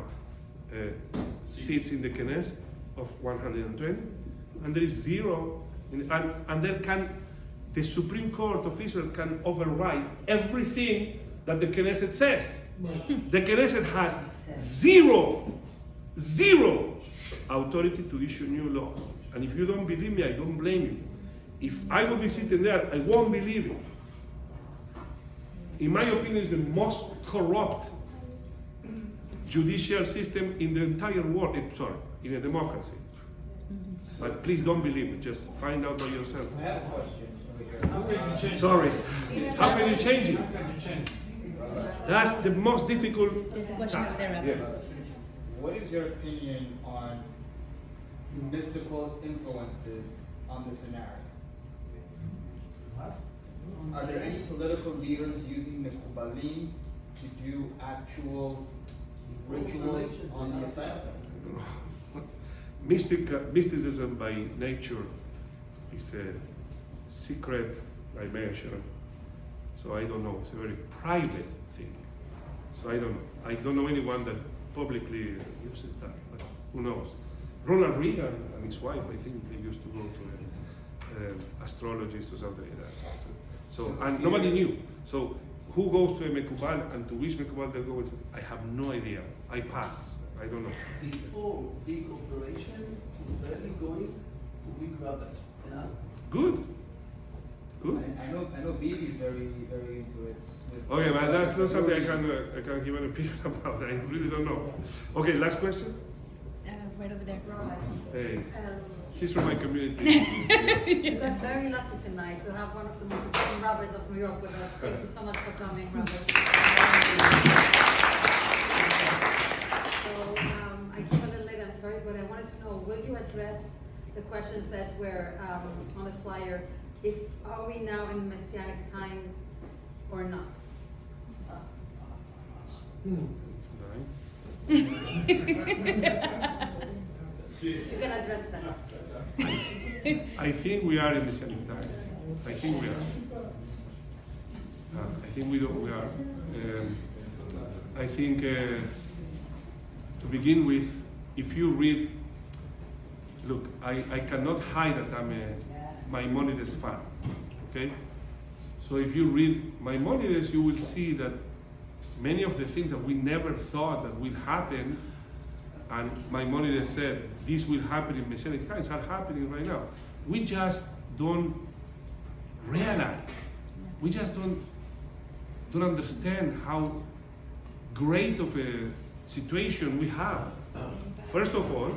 seats in the Knesset of 120, and there is 0, and the Supreme Court of Israel can override everything that the Knesset says. The Knesset has zero authority to issue new laws. And if you don't believe me, I don't blame you. If I will be sitting there, I won't believe it. In my opinion, it's the most corrupt judicial system in the entire world. In a democracy. But please don't believe me. Just find out by yourself. I have a question over here. How can you change? Sorry. How can you change it? How can you change? That's the most difficult There's a question task. up there, Rabbi. Yes. What is your opinion on mystical influences on the scenario? Are there any political leaders using the Kubalim to do actual rituals on the effect? Mysticism by nature is a secret dimension. So I don't know. It's a very private thing. So I don't know. I don't know anyone that publicly uses that. But who knows? Ronald Reagan and his wife, I think they used to go to an astrologist or something like that. So and nobody knew. So who goes to a Mekubal and to which Mekubal they go? I have no idea. I pass. I don't know. Before big operation is barely going, we grab it and ask. Good. Good. I know Bibi is very into it. Okay, but that's not something I can give an opinion about. I really don't know. Okay, last question. Right over there. Hey, she's from my community. You got very lucky tonight to have one of the most important rabbis of New York with us. Thank you so much for coming, Rabbi. So I came a little late, I'm sorry, but I wanted to know, will you address the questions that were on the flyer? Are we now in Messianic times or not? If you can address that. I think we are in the same time. I think we are. I think we are. I think to begin with, if you read, look, I cannot hide that I'm a Maimonides fan. Okay? So if you read Maimonides, you will see that many of the things that we never thought that will happen, and Maimonides said, this will happen in Messianic times, are happening right now. We just don't realize, we just don't understand how great of a situation we have. First of all,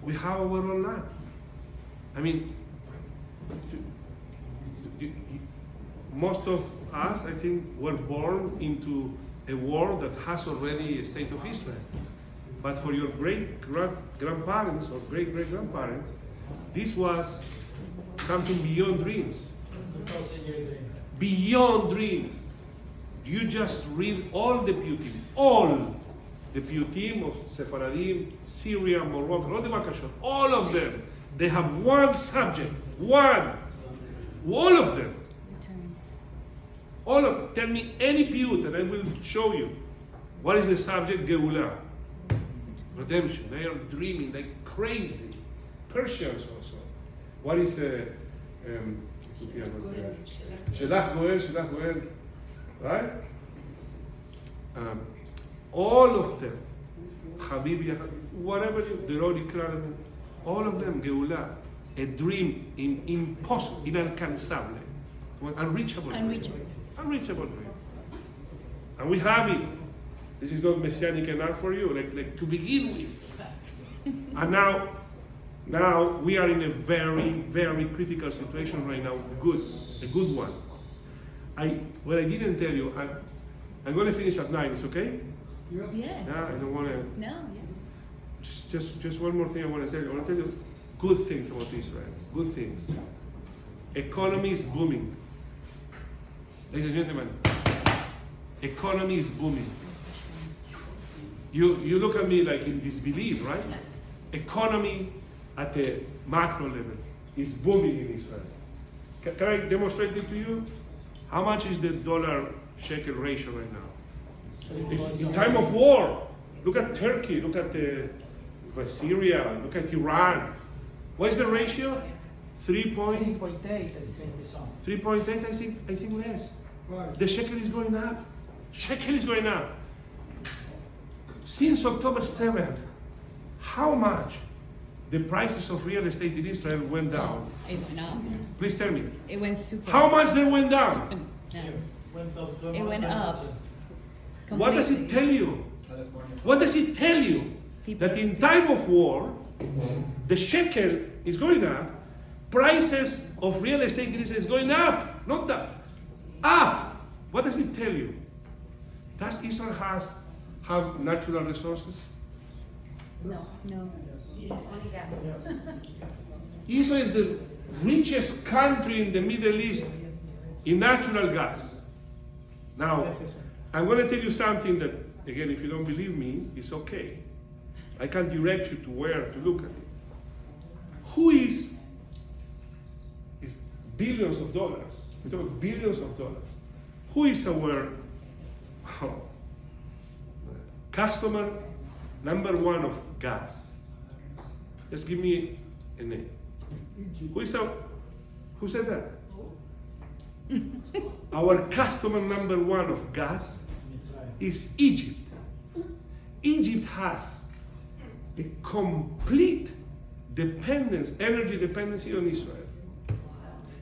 we have our own land. I mean, most of us, I think, were born into a world that has already a state of Israel. But for your great-grandparents or great-great-grandparents, this was something beyond dreams. Beyond dreams. You just read all the Piyutim of Sephardim, Syria, Morocco, all the Bakashot, all of them, they have one subject, all of them. Tell me any piyut and I will show you. What is the subject? Geulah. Redemption. They are dreaming like crazy. Persians also. What is Shelach Goel, right? All of them, Habibi, whatever the Rodi Kramen, all of them, Geulah, a dream impossible, inalcanzable, unreachable dream. Unreachable dream. And we have it. This is not messianic enough for you, like to begin with. And now we are in a very, very critical situation right now. A good one. What I didn't tell you, I'm going to finish at 9. It's okay? Yes. Yeah, I don't want to. No, yeah. Just one more thing I want to tell you. I want to tell you good things about Israel. Good things. Economy is booming. Ladies and gentlemen, economy is booming. You look at me like in disbelief, right? Economy at the macro level is booming in Israel. Can I demonstrate it to you? How much is the dollar-shekel ratio right now? It's in time of war. Look at Turkey, look at Syria, look at Iran. What is the ratio? 3.8, I think less. Right. The shekel is going up. Shekel is going up. Since October 7th, how much the prices of real estate in Israel went down? It went up. Please tell me. It went super. How much they went down? No. It went up. What does it tell you? What does it tell you? That in time of war, the shekel is going up, prices of real estate in Israel is going up, not that. Up! What does it tell you? Does Israel have natural resources? No. No. Only gas. Israel is the richest country in the Middle East in natural gas. Now, I'm going to tell you something that, again, if you don't believe me, it's okay. I can direct you to where to look at it. Who is billions of dollars? We talk about billions of dollars. Who is our customer number one of gas? Just give me a name. Who said that? Our customer number one of gas is Egypt. Egypt has a complete dependence, energy dependency on Israel.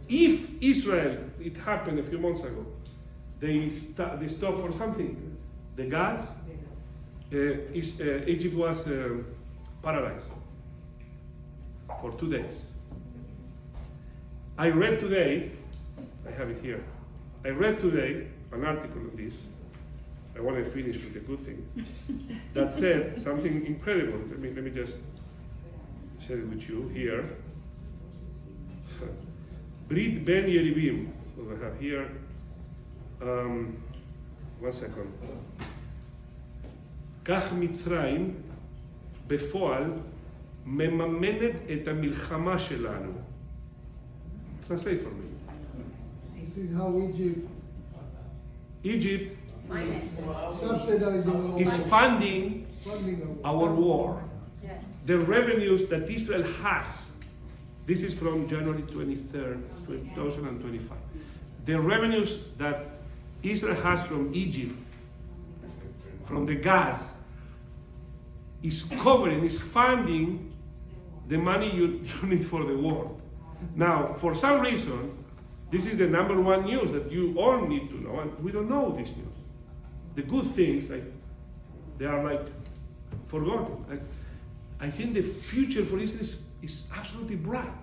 If Israel, it happened a few months ago, they stopped for something. The gas, Egypt was paralyzed for 2 days. I read today, I have it here, I read today an article on this. I want to finish with a good thing that said something incredible. Let me just share it with you here. Brit Ben Yeribim, what I have here. 1 second. כך מצרים בפועל מממנת את המלחמה שלנו. Translate for me. This is how Egypt subsidizing is funding our war. Yes. The revenues that Israel has, this is from January 23rd, 2025. The revenues that Israel has from Egypt, from the gas, is covering, is funding the money you need for the war. Now, for some reason, this is the number one news that you all need to know, and we don't know this news. The good things, they are forgotten. I think the future for Israel is absolutely bright.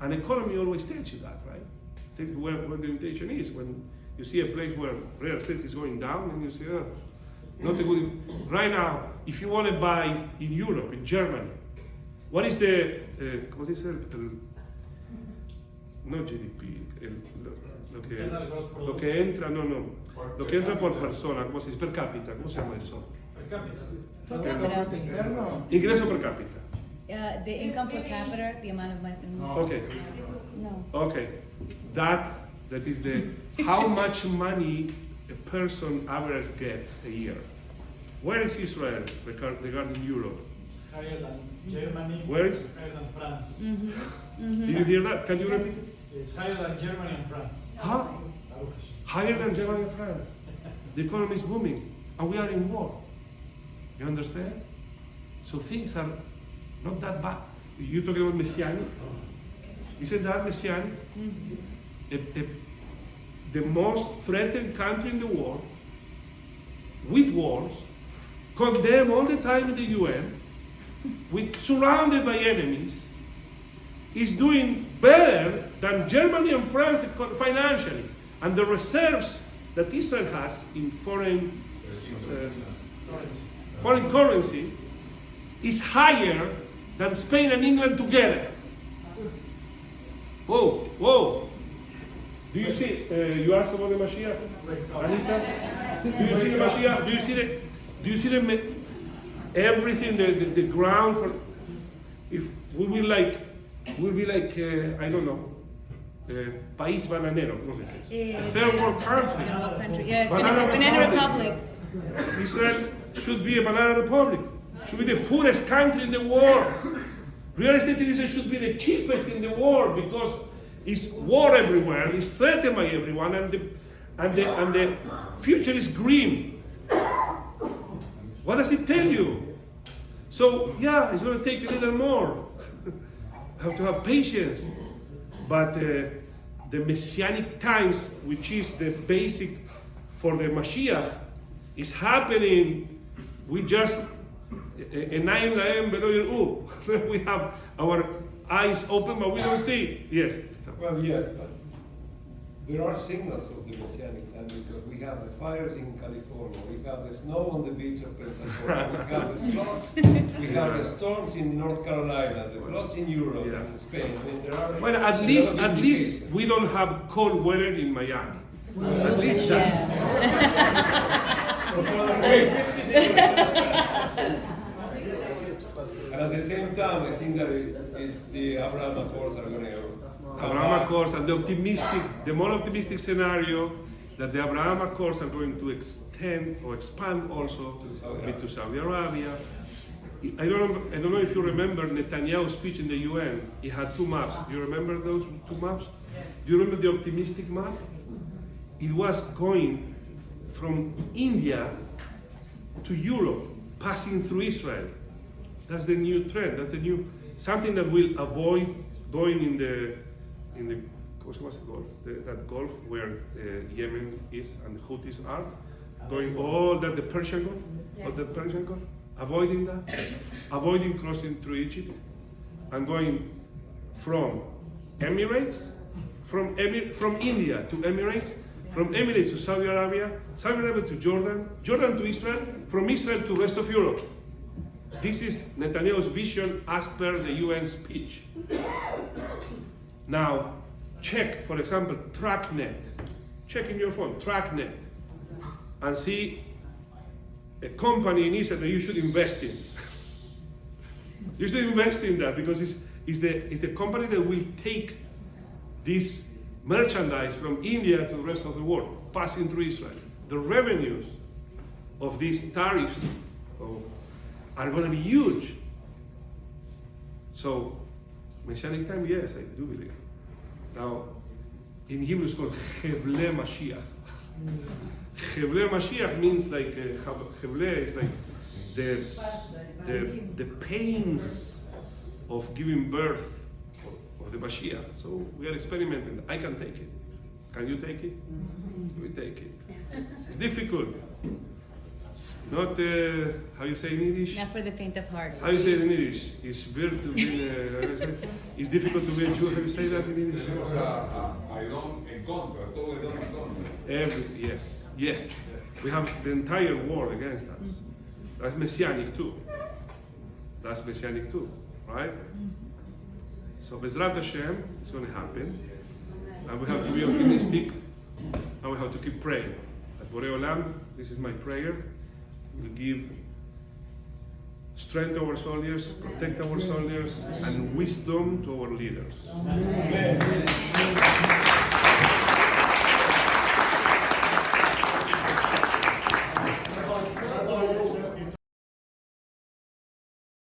An economy always tells you that, right? Think where the intention is. When you see a place where real estate is going down, and you say, oh, not a good. Right now, if you want to buy in Europe, in Germany, what is the, what is it? No GDP, lo que entra, lo que entra por persona, ¿cómo se dice? Per cápita, ¿cómo se llama eso? Per capita. Ingreso per cápita. The income per capita, the amount of money. Okay. No. Okay. That That is how much money a person average gets a year. Where is Israel regarding Europe? Higher than Germany. Where is? Higher than France. Did you hear that? Can you repeat it? It's higher than Germany and France. Huh? Higher than Germany and France. The economy is booming, and we are in war. You understand? So things are not that bad. You talking about messianic? Isn't that messianic? The most threatened country in the world, with wars, condemned all the time in the UN, surrounded by enemies, is doing better than Germany and France financially. And the reserves that Israel has in foreign currency is higher than Spain and England together. Whoa. Do you see, you asked about the Mashiach, Anita? Do you see the Mashiach? Do you see everything, the ground for, if we will like, I don't know, país bananero, no sé si es. Third world country. Yeah, Banana Republic. Israel should be a banana republic. Should be the poorest country in the world. Real estate should be the cheapest in the world because it's war everywhere, it's threatened by everyone, and the future is grim. What does it tell you? So yeah, it's going to take a little more. Have to have patience. But the Messianic times, which is the basic for the Mashiach, is happening. We just we have our eyes open, but we don't see. Yes. Well, yes, but there are signals of the Messianic time because we have the fires in California, we have the snow on the beach of Pensacola, we have the floods, we have the storms in North Carolina, the floods in Europe and Spain. I mean, there are well, at least we don't have cold weather in Miami. At least that. And at the same time, I think that is the Abraham Accords are going to Abraham Accords and the more optimistic scenario that the Abraham Accords are going to extend or expand also to Saudi Arabia. I don't know if you remember Netanyahu's speech in the UN. He had two maps. Do you remember those two maps? Do you remember the optimistic map? It was going from India to Europe, passing through Israel. That's the new trend. That's the new something that will avoid going in the what's it called? That Gulf where Yemen is and the Houthis are going all that the Persian Gulf, avoiding that, avoiding crossing through Egypt, and going from Emirates, from India to Emirates, from Emirates to Saudi Arabia to Jordan, Jordan to Israel, from Israel to rest of Europe. This is Netanyahu's vision as per the UN speech. Now, check, for example, TrackNet. Check in your phone, TrackNet, and see a company in Israel that you should invest in. You should invest in that because it's the company that will take this merchandise from India to the rest of the world, passing through Israel. The revenues of these tariffs are going to be huge. So, Messianic time, yes, I do believe. Now, in Hebrew it's called Chevle Mashiach. Chevle Mashiach means like, Chevle is like the pains of giving birth of the Mashiach. So we are experimenting. I can take it. Can you take it? We take it. It's difficult. Not, how you say in Yiddish? Not for the faint of heart. How you say it in Yiddish? It's weird to be, it's difficult to be a Jew. How you say that in Yiddish? Yes. We have the entire world against us. That's Messianic too. Right? So Bezrat Hashem, it's going to happen. And we have to be optimistic. And we have to keep praying. At Borei Olam, this is my prayer. We'll give strength to our soldiers, protect our soldiers, and wisdom to our leaders. Amen.